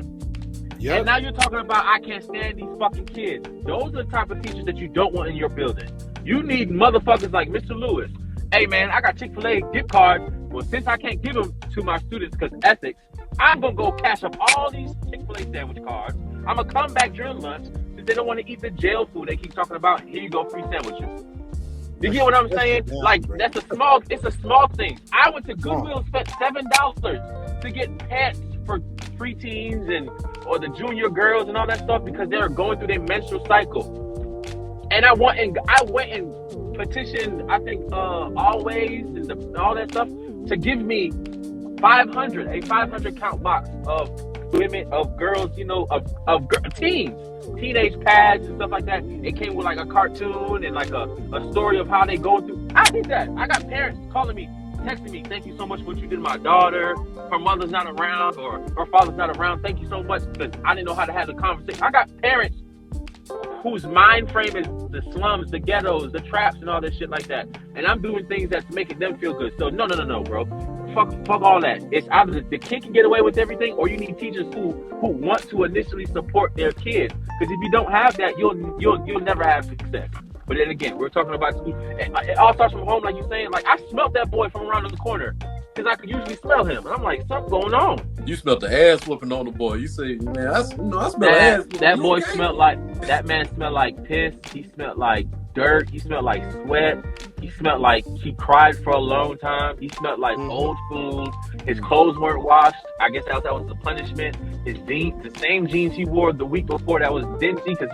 Speaker 2: Yep. And now you're talking about I can't stand these fucking kids. Those are the type of teachers that you don't want in your building. You need motherfuckers like Mr. Lewis. Hey man, I got Chick-fil-A gift cards. Well, since I can't give them to my students because ethics, I'm gonna go cash up all these Chick-fil-A sandwich cards. I'm gonna come back during lunch since they don't want to eat the jail food they keep talking about. Here you go, free sandwiches. You get what I'm saying? Like it's a small thing. I went to Goodwill and spent $7 to get pants for preteens or the junior girls and all that stuff because they're going through their menstrual cycle. And I went and petitioned, I think, Always and all that stuff to give me 500 count box of women, of girls, of teens, teenage pads and stuff like that. It came with like a cartoon and like a story of how they go through. I did that. I got parents calling me, texting me, thank you so much for what you did to my daughter. Her mother's not around or her father's not around. Thank you so much because I didn't know how to have the conversation. I got parents whose mind frame is the slums, the ghettos, the traps, and all this shit like that. And I'm doing things that's making them feel good. So no, bro. Fuck all that. It's either the kid can get away with everything, or you need teachers who want to initially support their kids. Because if you don't have that, you'll never have success. But then again, we're talking about school. It all starts from home, like you're saying. Like I smelled that boy from around the corner because I could usually smell him, and I'm like, something's going on.
Speaker 1: You smelled the ass whooping on the boy. You say, man, I smell ass.
Speaker 2: That boy smelled like that man smelled like piss. He smelled like dirt. He smelled like sweat. He smelled like he cried for a long time. He smelled like old food. His clothes weren't washed. I guess that was the punishment. His jeans, the same jeans he wore the week before that was dingy because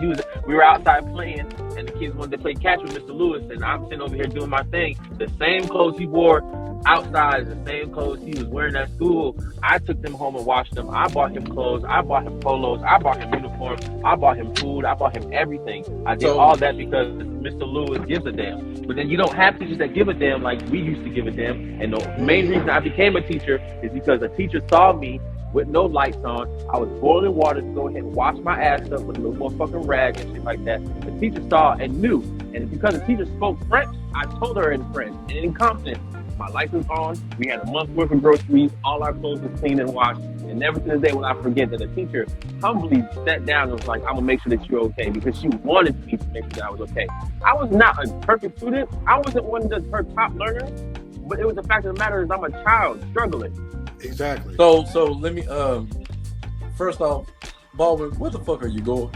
Speaker 2: we were outside playing and the kids wanted to play catch with Mr. Lewis and I'm sitting over here doing my thing. The same clothes he wore outside, the same clothes he was wearing at school. I took them home and washed them. I bought him clothes. I bought him polos. I bought him uniforms. I bought him food. I bought him everything. I did all that because Mr. Lewis gives a damn. But then you don't have teachers that give a damn like we used to give a damn. And the main reason I became a teacher is because a teacher saw me with no lights on. I was boiling water to go ahead and wash my ass up with a little more fucking rag and shit like that. The teacher saw and knew. And because the teacher spoke French, I told her in French and in confidence. My lights was on. We had a month's worth of groceries. All our clothes was clean and washed. And never to this day will I forget that the teacher humbly sat down and was like, I'm going to make sure that you're okay because she wanted me to make sure that I was okay. I was not a perfect student. I wasn't one of her top learners. But it was the fact of the matter is I'm a child struggling.
Speaker 3: Exactly.
Speaker 1: So let me first off, Baldwin, where the fuck are you going?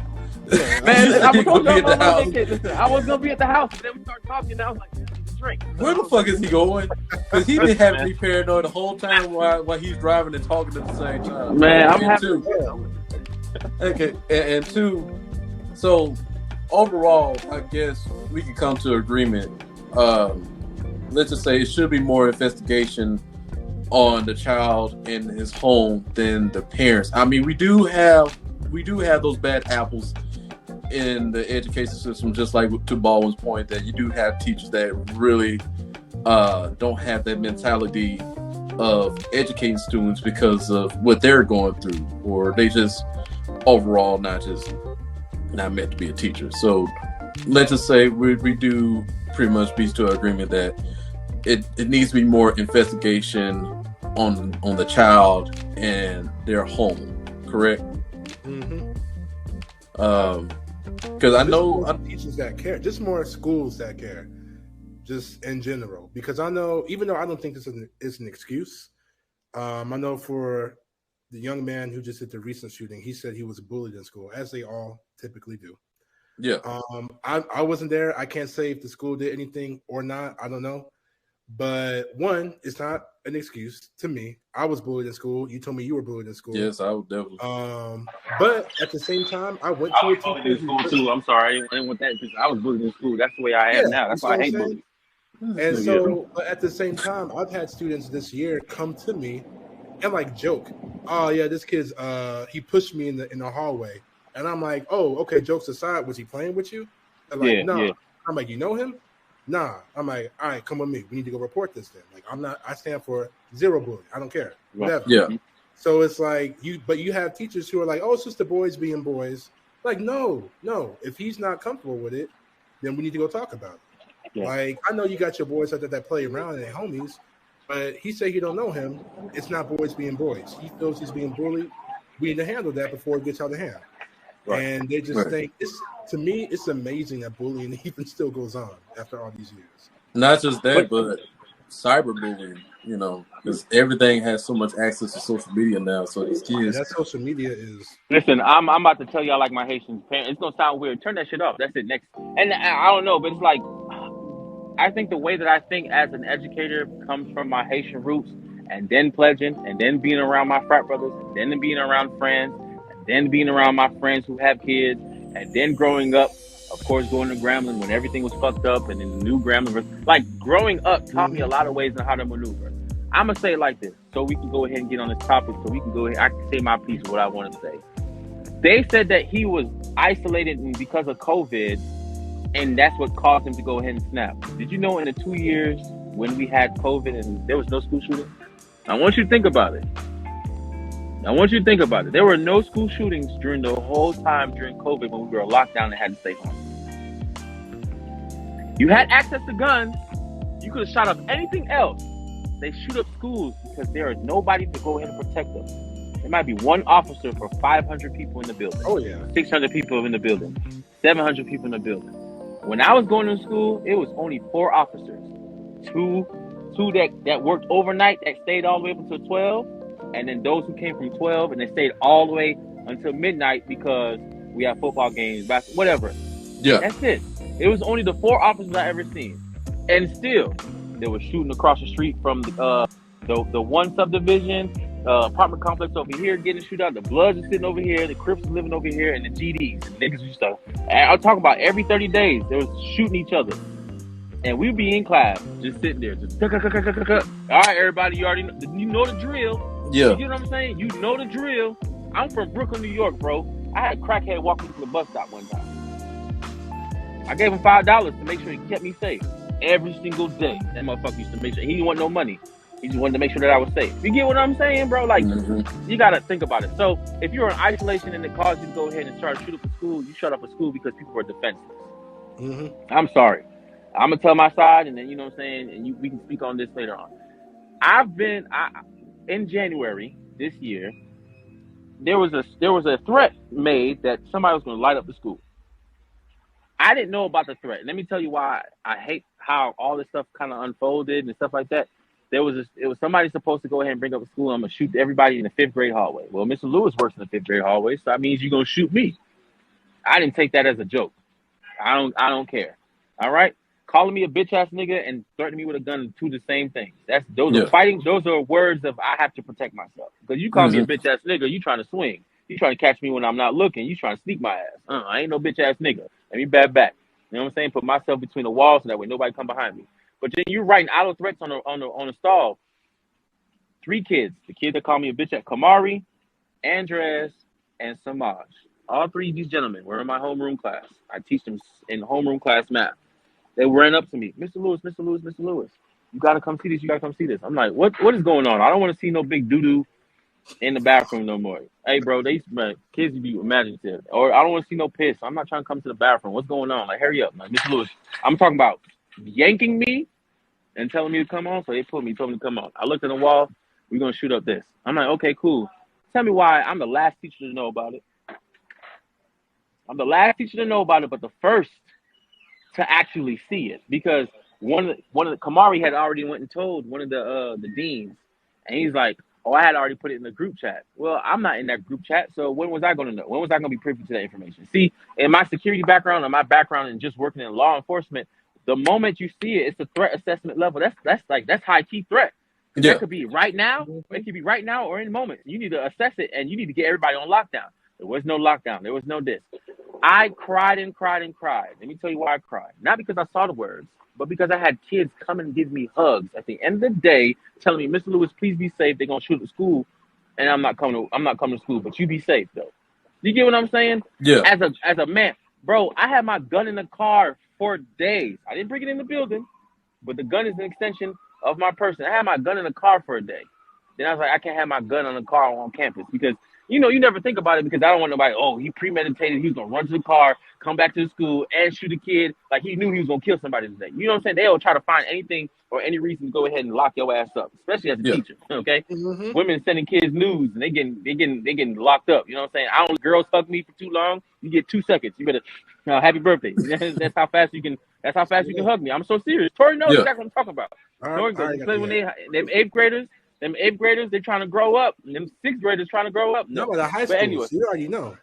Speaker 2: Man, I was gonna be at the house, but then we started talking and I was like, drink.
Speaker 1: Where the fuck is he going? Because he been having me paranoid the whole time while he's driving and talking at the same time.
Speaker 2: Man, I'm
Speaker 1: happy. Okay, and two, so overall, I guess we can come to agreement. Let's just say it should be more investigation on the child in his home than the parents. I mean, we do have those bad apples in the education system, just like to Baldwin's point, that you do have teachers that really don't have that mentality of educating students because of what they're going through, or they just overall not meant to be a teacher. So let's just say we do pretty much be to an agreement that it needs to be more investigation on the child and their home, correct?
Speaker 3: Mm-hmm.
Speaker 1: Because I know
Speaker 3: teachers that care, just more schools that care, just in general. Because I know, even though I don't think this is an excuse, I know for the young man who just did the recent shooting, he said he was bullied in school, as they all typically do.
Speaker 1: Yeah.
Speaker 3: I wasn't there. I can't say if the school did anything or not. I don't know. But one, it's not an excuse to me. I was bullied in school. You told me you were bullied in school.
Speaker 1: Yes, I would definitely.
Speaker 3: But at the same time, I went to a
Speaker 2: bullied in school too. I'm sorry, I didn't want that because I was bullied in school. That's the way I am now. That's why I hate bullying.
Speaker 3: And so, but at the same time, I've had students this year come to me and like joke, "Oh yeah, this kid's he pushed me in the hallway," and I'm like, "Oh, okay." Jokes aside, was he playing with you? They're like, "No." Yeah. I'm like, "You know him?" Nah. I'm like, "All right, come with me. We need to go report this then." Like, I stand for zero bullying. I don't care. Whatever.
Speaker 1: Yeah.
Speaker 3: So it's like but you have teachers who are like, "Oh, it's just the boys being boys." Like, no. If he's not comfortable with it, then we need to go talk about it. Yeah. Like, I know you got your boys out there that play around and they're homies, but he said you don't know him. It's not boys being boys. He feels he's being bullied. We need to handle that before it gets out of hand. Right. And they just think to me, it's amazing that bullying even still goes on after all these years.
Speaker 1: Not just that, but cyberbullying, because everything has so much access to social media now. So these kids.
Speaker 3: That social media is.
Speaker 2: Listen, I'm about to tell y'all like my Haitian parents. It's gonna sound weird. Turn that shit off. That's it. Next. And I don't know, but it's like, I think the way that I think as an educator comes from my Haitian roots, and then pledging, and then being around my frat brothers, and then being around friends, and then being around my friends who have kids, and then growing up, of course, going to Grambling when everything was fucked up, and then the new Grambling. Like, growing up taught me a lot of ways on how to maneuver. I'm going to say it like this, so we can go ahead and get on this topic, so we can go ahead, I can say my piece of what I want to say. They said that he was isolated because of COVID, and that's what caused him to go ahead and snap. Did you know in the 2 years when we had COVID and there was no school shooting? I want you to think about it. There were no school shootings during the whole time during COVID when we were locked down and had to stay home. You had access to guns. You could have shot up anything else. They shoot up schools because there is nobody to go ahead and protect them. There might be one officer for 500 people in the building.
Speaker 3: Oh, yeah.
Speaker 2: 600 people in the building. 700 people in the building. When I was going to school, it was only 4 officers. Two that worked overnight that stayed all the way up until 12. And then those who came from 12 and they stayed all the way until midnight because we have football games, basketball, whatever.
Speaker 1: Yeah.
Speaker 2: That's it. It was only the 4 officers I ever seen. And still, they were shooting across the street from the one subdivision. apartment complex over here getting shoot out. The Bloods are sitting over here. The Crips are living over here, and the GDs, the niggas used to. I'm talking about every 30 days they was shooting each other, and we'd be in class just sitting there, just. All right, everybody, you already know the drill.
Speaker 1: Yeah.
Speaker 2: You know what I'm saying? You know the drill. I'm from Brooklyn, New York, bro. I had a crackhead walk into the bus stop one time. I gave him $5 to make sure he kept me safe every single day. That motherfucker used to make sure he didn't want no money. He just wanted to make sure that I was safe. You get what I'm saying, bro? Like, you gotta think about it. So if you're in isolation and it caused you to go ahead and start shooting up a school, you shut up a school because people were defenseless. I'm sorry. I'm gonna tell my side, and then you know what I'm saying, and we can speak on this later on. In January this year, there was a threat made that somebody was gonna light up the school. I didn't know about the threat. Let me tell you why I hate how all this stuff kind of unfolded and stuff like that. It was somebody supposed to go ahead and bring up a school. I'm gonna shoot everybody in the 5th grade hallway. Well, Mr. Lewis works in the 5th grade hallway, so that means you're gonna shoot me. I didn't take that as a joke. I don't care. All right, calling me a bitch ass nigga and threatening me with a gun are two the same things. Those are fighting. Those are words of I have to protect myself. Because you call me a bitch ass nigga, you trying to swing. You trying to catch me when I'm not looking. You trying to sneak my ass. I ain't no bitch ass nigga. Let me bat back. You know what I'm saying? Put myself between the walls so that way nobody come behind me. But then you're writing idle threats on the stall. 3 kids. The kid that called me a bitch at Kamari, Andres, and Samaj. All 3 of these gentlemen were in my homeroom class. I teach them in homeroom class math. They ran up to me, Mr. Lewis, you gotta come see this. You gotta come see this. I'm like, what is going on? I don't want to see no big doo-doo in the bathroom no more. Hey, bro, kids be imaginative. Or I don't want to see no piss. I'm not trying to come to the bathroom. What's going on? Like, hurry up, like, Mr. Lewis. I'm talking about yanking me and telling me to come on. So they told me to come on. I looked at the wall. We're gonna shoot up this. I'm like, okay, cool. Tell me why I'm the last teacher to know about it. I'm the last teacher to know about it, but the first to actually see it, because one of the Kamari had already went and told one of the deans, and he's like, oh, I had already put it in the group chat. Well, I'm not in that group chat, so when was I going to know? When was I going to be privy to that information? See, in my security background and my background and just working in law enforcement, the moment you see it, it's a threat assessment level. That's high key threat. Yeah. That could be right now. It could be right now or in a moment. You need to assess it, and you need to get everybody on lockdown. There was no lockdown. There was no this. I cried and cried and cried. Let me tell you why I cried. Not because I saw the words, but because I had kids come and give me hugs at the end of the day, telling me, Mr. Lewis, please be safe. They're gonna shoot at school, and I'm not coming to school, but you be safe though. You get what I'm saying?
Speaker 1: Yeah.
Speaker 2: As a man, bro, I had my gun in the car for days. I didn't bring it in the building, but the gun is an extension of my person. I had my gun in the car for a day. Then I was like, I can't have my gun on the car on campus because, you know, you never think about it because I don't want nobody, oh, he premeditated, he was going to run to the car, come back to the school, and shoot a kid like he knew he was going to kill somebody today. You know what I'm saying? They'll try to find anything or any reason to go ahead and lock your ass up, especially as a teacher, okay? Mm-hmm. Women sending kids news, and they getting locked up. You know what I'm saying? I don't girls hug me for too long. You get 2 seconds. You better, happy birthday. That's how fast you can hug me. I'm so serious. Tori knows exactly what I'm talking about. Tori knows. When them 8th graders, they're trying to grow up. And them 6th graders trying to grow up.
Speaker 3: No, but the high school. Anyway, you already know.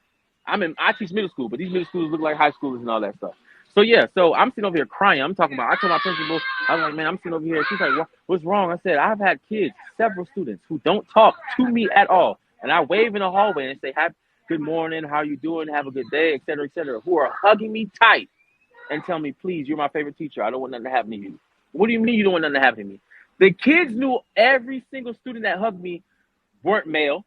Speaker 2: I teach middle school, but these middle schools look like high schoolers and all that stuff. So I'm sitting over here crying. I told my principal, I was like, man, I'm sitting over here. She's like, what's wrong? I said, I've had kids, several students who don't talk to me at all. And I wave in the hallway and say, good morning, how you doing? Have a good day, et cetera, who are hugging me tight and tell me, please, you're my favorite teacher. I don't want nothing to happen to you. What do you mean you don't want nothing to happen to me? The kids knew every single student that hugged me weren't male,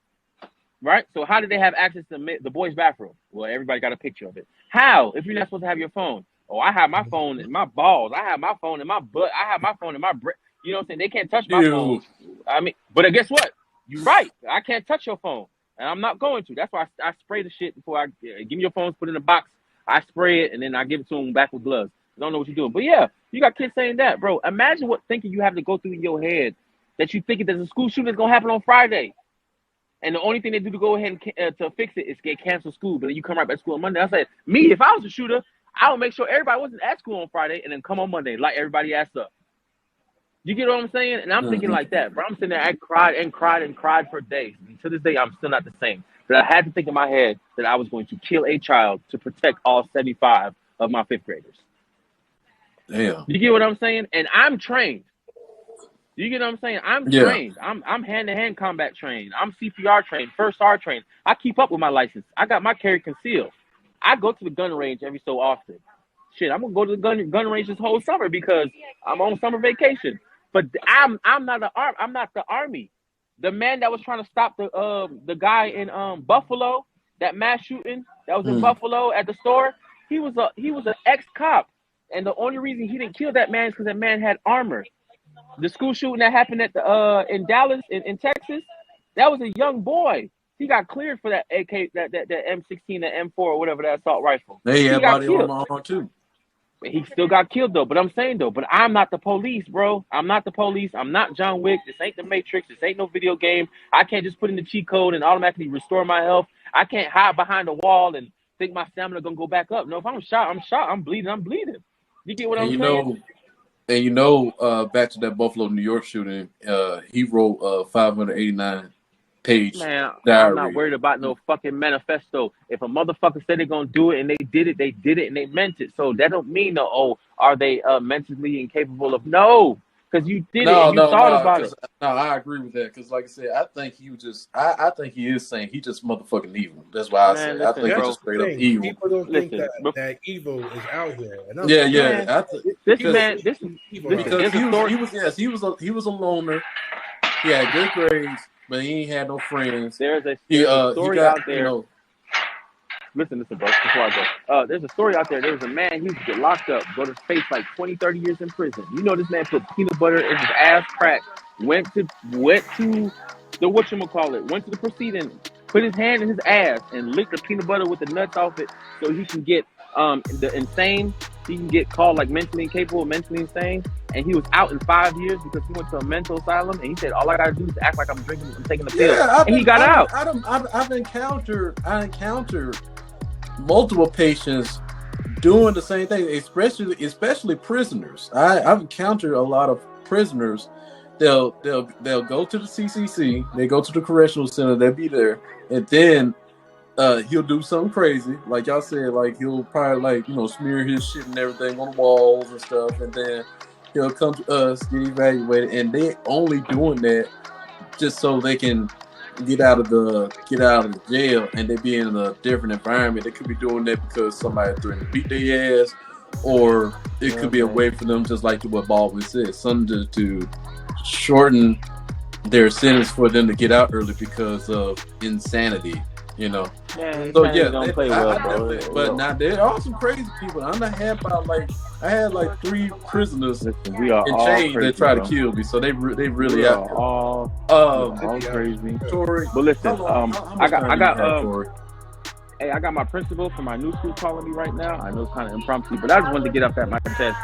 Speaker 2: right? So how did they have access to the boys' bathroom? Well, everybody got a picture of it. How? If you're not supposed to have your phone. Oh, I have my phone in my balls. I have my phone in my butt. I have my phone in my breast. You know what I'm saying? They can't touch my phone. I mean, but guess what? You're right. I can't touch your phone, and I'm not going to. That's why I spray the shit before I give me your phone, put it in a box. I spray it, and then I give it to them back with gloves. I don't know what you're doing. But yeah, you got kids saying that, bro. Imagine what thinking you have to go through in your head that you thinking that a school shooting is going to happen on Friday. And the only thing they do to go ahead and to fix it is get canceled school. But then you come right back to school on Monday. I said, me, if I was a shooter, I would make sure everybody wasn't at school on Friday and then come on Monday, light everybody ass up. You get what I'm saying? And I'm thinking like that, bro. I'm sitting there, I cried and cried and cried for days. And to this day, I'm still not the same. But I had to think in my head that I was going to kill a child to protect all 75 of my 5th graders.
Speaker 1: Damn.
Speaker 2: You get what I'm saying? And I'm trained. You get what I'm saying? I'm
Speaker 1: Yeah.
Speaker 2: trained. I'm hand-to-hand combat trained. I'm CPR trained, first R trained. I keep up with my license. I got my carry concealed. I go to the gun range every so often. Shit, I'm gonna go to the gun range this whole summer because I'm on summer vacation. But I'm not the army. The man that was trying to stop the guy in Buffalo, that mass shooting that was in Buffalo at the store, he was an ex-cop. And the only reason he didn't kill that man is because that man had armor. The school shooting that happened at the in Dallas in Texas, that was a young boy. He got cleared for that AK, that M16, that M4 or whatever, that assault rifle.
Speaker 1: They had
Speaker 2: got
Speaker 1: body
Speaker 2: killed.
Speaker 1: armor on too.
Speaker 2: He still got killed though. But I'm saying though, but I'm not the police, bro. I'm not the police. I'm not John Wick. This ain't the Matrix. This ain't no video game. I can't just put in the cheat code and automatically restore my health. I can't hide behind a wall and think my stamina gonna go back up. No, if I'm shot, I'm shot. I'm bleeding. You get what I'm saying?
Speaker 1: Back to that Buffalo, New York shooting, he wrote a 589-page
Speaker 2: Man,
Speaker 1: diary.
Speaker 2: I'm not worried about no fucking manifesto. If a motherfucker said they're gonna do it and they did it and they meant it. So that don't mean are they mentally incapable of because you did it and you thought about it.
Speaker 1: No, I agree with that because, like I said, I think I think he is saying he just motherfucking evil. That's why I said I think he's just straight up evil.
Speaker 3: People don't think that evil is out here.
Speaker 1: He was a loner. He had good grades, but he ain't had no friends.
Speaker 2: There's a story out there. Listen, bro, before I go. There's a story out there. There was a man, he used to get locked up, go to face like 20, 30 years in prison. You know, this man put peanut butter in his ass crack, went to the whatchamacallit, went to the proceeding, put his hand in his ass and licked the peanut butter with the nuts off it so he can get he can get called like mentally incapable, mentally insane. And he was out in 5 years because he went to a mental asylum. And he said, all I gotta do is act like I'm drinking and taking the pill. And he got out.
Speaker 1: I've encountered multiple patients doing the same thing, especially prisoners. I've encountered a lot of prisoners. They'll go to the CCC, they go to the correctional center, they'll be there, and then he'll do something crazy, like y'all said, like he'll probably smear his shit and everything on the walls and stuff, and then he'll come to us, get evaluated, and they only doing that just so they can get out of the jail and they be in a different environment. They could be doing that because somebody threatened to beat their ass, or it could be a way for them, just like what Baldwin said, something to shorten their sentence for them to get out early because of insanity.
Speaker 2: Man,
Speaker 1: so
Speaker 2: don't play well, bro.
Speaker 1: But now there are some crazy people. I had like 3 prisoners in chains that tried to kill me. So they really out there.
Speaker 2: All crazy.
Speaker 1: Tory,
Speaker 2: but listen, I got my principal from my new school calling me right now. I know it's kind of impromptu, but I just wanted to get up at my chest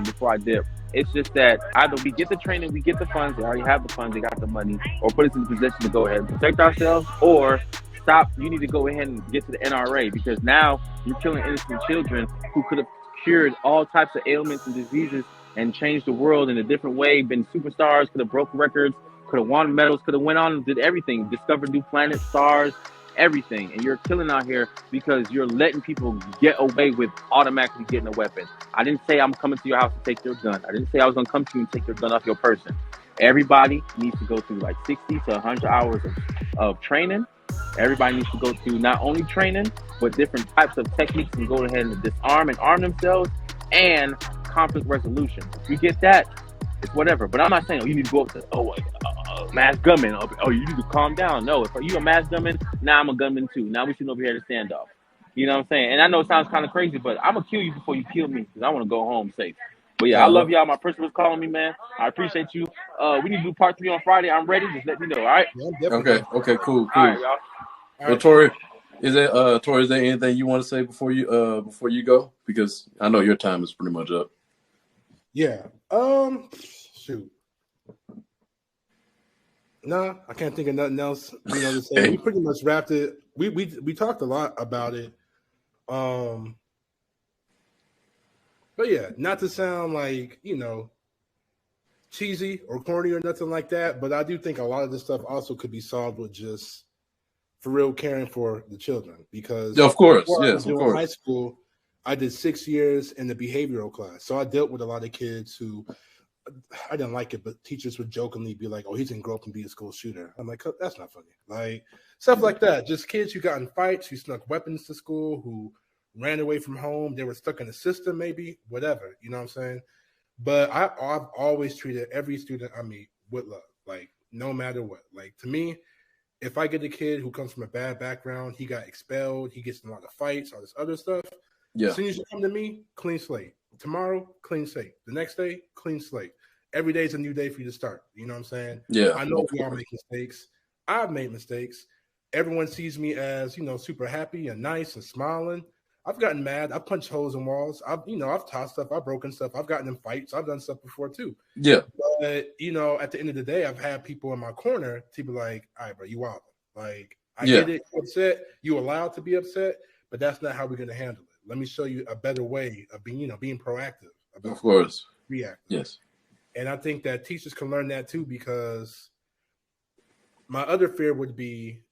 Speaker 2: before I dip. It's just that either we get the training, we get the funds, they already have the funds, they got the money, or put us in a position to go ahead and protect ourselves, or stop. You need to go ahead and get to the NRA, because now you're killing innocent children who could have cured all types of ailments and diseases and changed the world in a different way, been superstars, could have broke records, could have won medals, could have went on and did everything, discovered new planets, stars, everything. And you're killing out here because you're letting people get away with automatically getting a weapon. I didn't say I'm coming to your house to take your gun. I didn't say I was going to come to you and take your gun off your person. Everybody needs to go through like 60 to 100 hours of training. Everybody needs to go through not only training, but different types of techniques and go ahead and disarm and arm themselves, and conflict resolution. If you get that, it's whatever. But I'm not saying, you need to go up to, mass gunman. You need to calm down. No, if you a mass gunman, now I'm a gunman too. Now we sitting over here to stand off. You know what I'm saying? And I know it sounds kind of crazy, but I'm going to kill you before you kill me, because I want to go home safe. But yeah, I love y'all. My principal's calling me, man. I appreciate you. We need to do part 3 on Friday. I'm ready. Just let me know, all right?
Speaker 3: Yeah,
Speaker 1: okay, cool.
Speaker 2: All right, y'all.
Speaker 1: Well, Tori, is there anything you want to say before you go? Because I know your time is pretty much up.
Speaker 3: Yeah. Shoot. No, I can't think of nothing else. To say. We pretty much wrapped it. We talked a lot about it. But yeah, not to sound like, cheesy or corny or nothing like that, but I do think a lot of this stuff also could be solved with just for real caring for the children. Because
Speaker 1: of course,
Speaker 3: in high school, I did 6 years in the behavioral class. So I dealt with a lot of kids who I didn't like it, but teachers would jokingly be like, "Oh, he's gonna grow up and be a school shooter." I'm like, that's not funny. Like stuff like that. Just kids who got in fights, who snuck weapons to school, who ran away from home. They were stuck in the system, maybe whatever. You know what I'm saying? But I've always treated every student I meet with love, like no matter what. Like to me, if I get a kid who comes from a bad background, he got expelled, he gets in a lot of fights, all this other stuff.
Speaker 1: Yeah.
Speaker 3: As soon as you come to me, clean slate. Tomorrow, clean slate. The next day, clean slate. Every day is a new day for you to start. You know what I'm saying?
Speaker 1: Yeah.
Speaker 3: I know we all make mistakes. I've made mistakes. Everyone sees me as, super happy and nice and smiling. I've gotten mad. I've punched holes in walls. I've tossed stuff. I've broken stuff. I've gotten in fights. I've done stuff before too.
Speaker 1: Yeah.
Speaker 3: But, at the end of the day, I've had people in my corner to be like, all right, bro, you wild. Like, I get it. You're upset. You're allowed to be upset, but that's not how we're going to handle it. Let me show you a better way of being proactive.
Speaker 1: Of course.
Speaker 3: Reactive.
Speaker 1: Yes.
Speaker 3: And I think that teachers can learn that too, because my other fear would be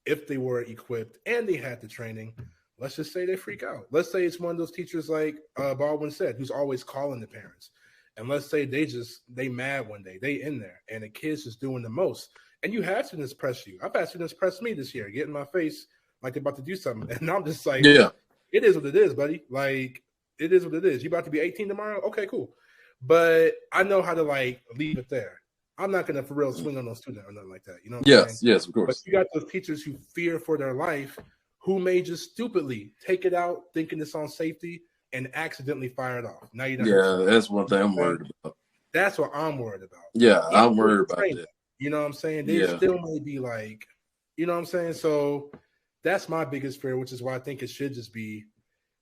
Speaker 3: if they were equipped and they had the training, let's just say they freak out. Let's say it's one of those teachers like Baldwin said, who's always calling the parents. And let's say they mad one day, they in there and the kid's just doing the most. And you have students press you. I've had students press me this year, get in my face like they're about to do something. And I'm just like,
Speaker 1: yeah,
Speaker 3: it is what it is, buddy. Like, it is what it is. You about to be 18 tomorrow? Okay, cool. But I know how to leave it there. I'm not gonna for real swing on no student or nothing like that. You know what I'm saying?
Speaker 1: Yes, of course.
Speaker 3: But you got those teachers who fear for their life, who may just stupidly take it out thinking it's on safety and accidentally fire it off. Now you know.
Speaker 1: Yeah, that's one thing I'm worried about.
Speaker 3: That's what I'm worried about.
Speaker 1: Yeah, I'm worried about that.
Speaker 3: You know what I'm saying? They still may be like, you know what I'm saying? So that's my biggest fear, which is why I think it should just be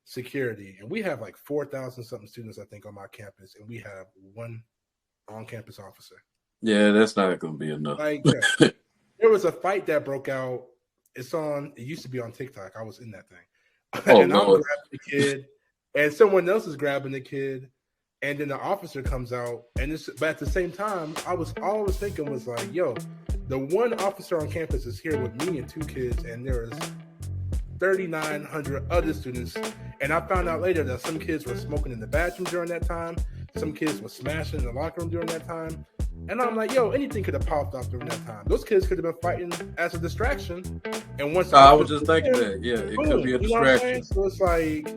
Speaker 3: security. And we have 4,000 something students, I think, on my campus, and we have one on-campus officer.
Speaker 1: Yeah, that's not going to be enough.
Speaker 3: There was a fight that broke out. It used to be on TikTok. I was in that thing.
Speaker 1: Oh,
Speaker 3: and I'm grabbing the kid, and someone else is grabbing the kid, and then the officer comes out. But at the same time, all I was thinking was like, yo, the one officer on campus is here with me and two kids, and there's 3,900 other students. And I found out later that some kids were smoking in the bathroom during that time. Some kids were smashing in the locker room during that time. And I'm like, yo, anything could have popped off during that time. Those kids could have been fighting as a distraction. And once
Speaker 1: I was just thinking that, it could be a distraction.
Speaker 3: So it's like,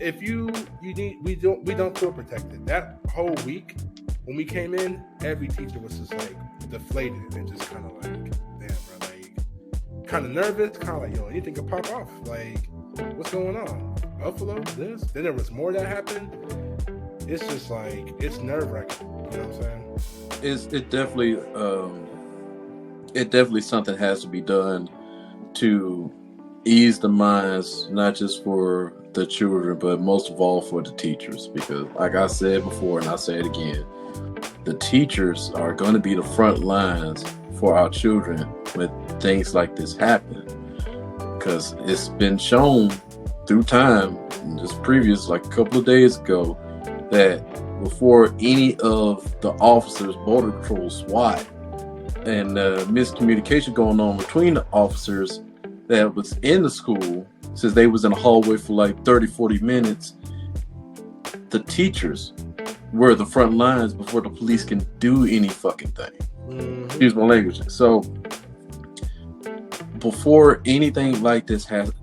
Speaker 3: if we don't feel protected. That whole week when we came in, every teacher was just deflated and just kind of damn, bro, kind of nervous, kind of yo, anything could pop off. What's going on? Buffalo, this. Then there was more that happened. It's just it's nerve-wracking. You know what I'm saying?
Speaker 1: It definitely something has to be done to ease the minds, not just for the children, but most of all for the teachers. Because like I said before, and I say it again, the teachers are going to be the front lines for our children when things like this happen. Because it's been shown through time, just previous, a couple of days ago, that before any of the officers, Border Patrol, SWAT, and miscommunication going on between the officers that was in the school, since they was in the hallway for 30, 40 minutes, the teachers were the front lines before the police can do any fucking thing. Mm-hmm. Excuse my language. So before anything like this happens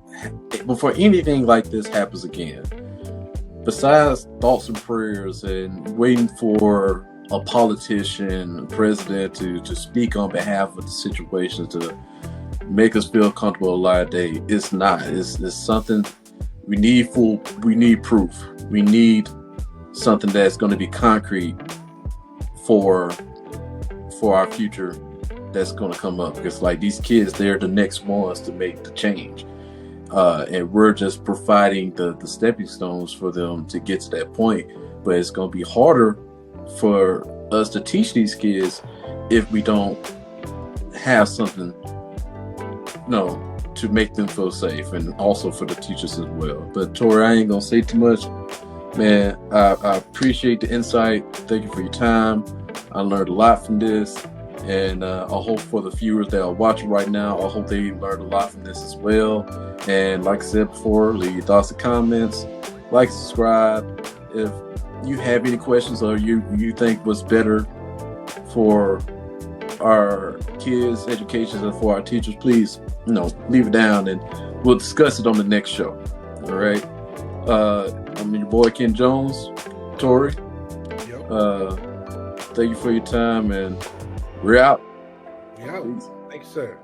Speaker 1: again, besides thoughts and prayers and waiting for a politician, president to speak on behalf of the situation to make us feel comfortable a lot of day, it's something we need. We need proof. We need something that's going to be concrete for our future that's going to come up. Because these kids, they're the next ones to make the change. And we're just providing the stepping stones for them to get to that point. But it's going to be harder for us to teach these kids if we don't have something, to make them feel safe, and also for the teachers as well. But Tori, I ain't going to say too much. Man, I appreciate the insight. Thank you for your time. I learned a lot from this. And I hope for the viewers that are watching right now, I hope they learned a lot from this as well. And like I said before, leave your thoughts and comments, subscribe if you have any questions or you think was better for our kids' education and for our teachers, please, leave it down and we'll discuss it on the next show. All right. I'm your boy Ken Jones, Tori.
Speaker 3: Yep.
Speaker 1: Thank you for your time, and we're out.
Speaker 3: Yeah. Thanks, sir.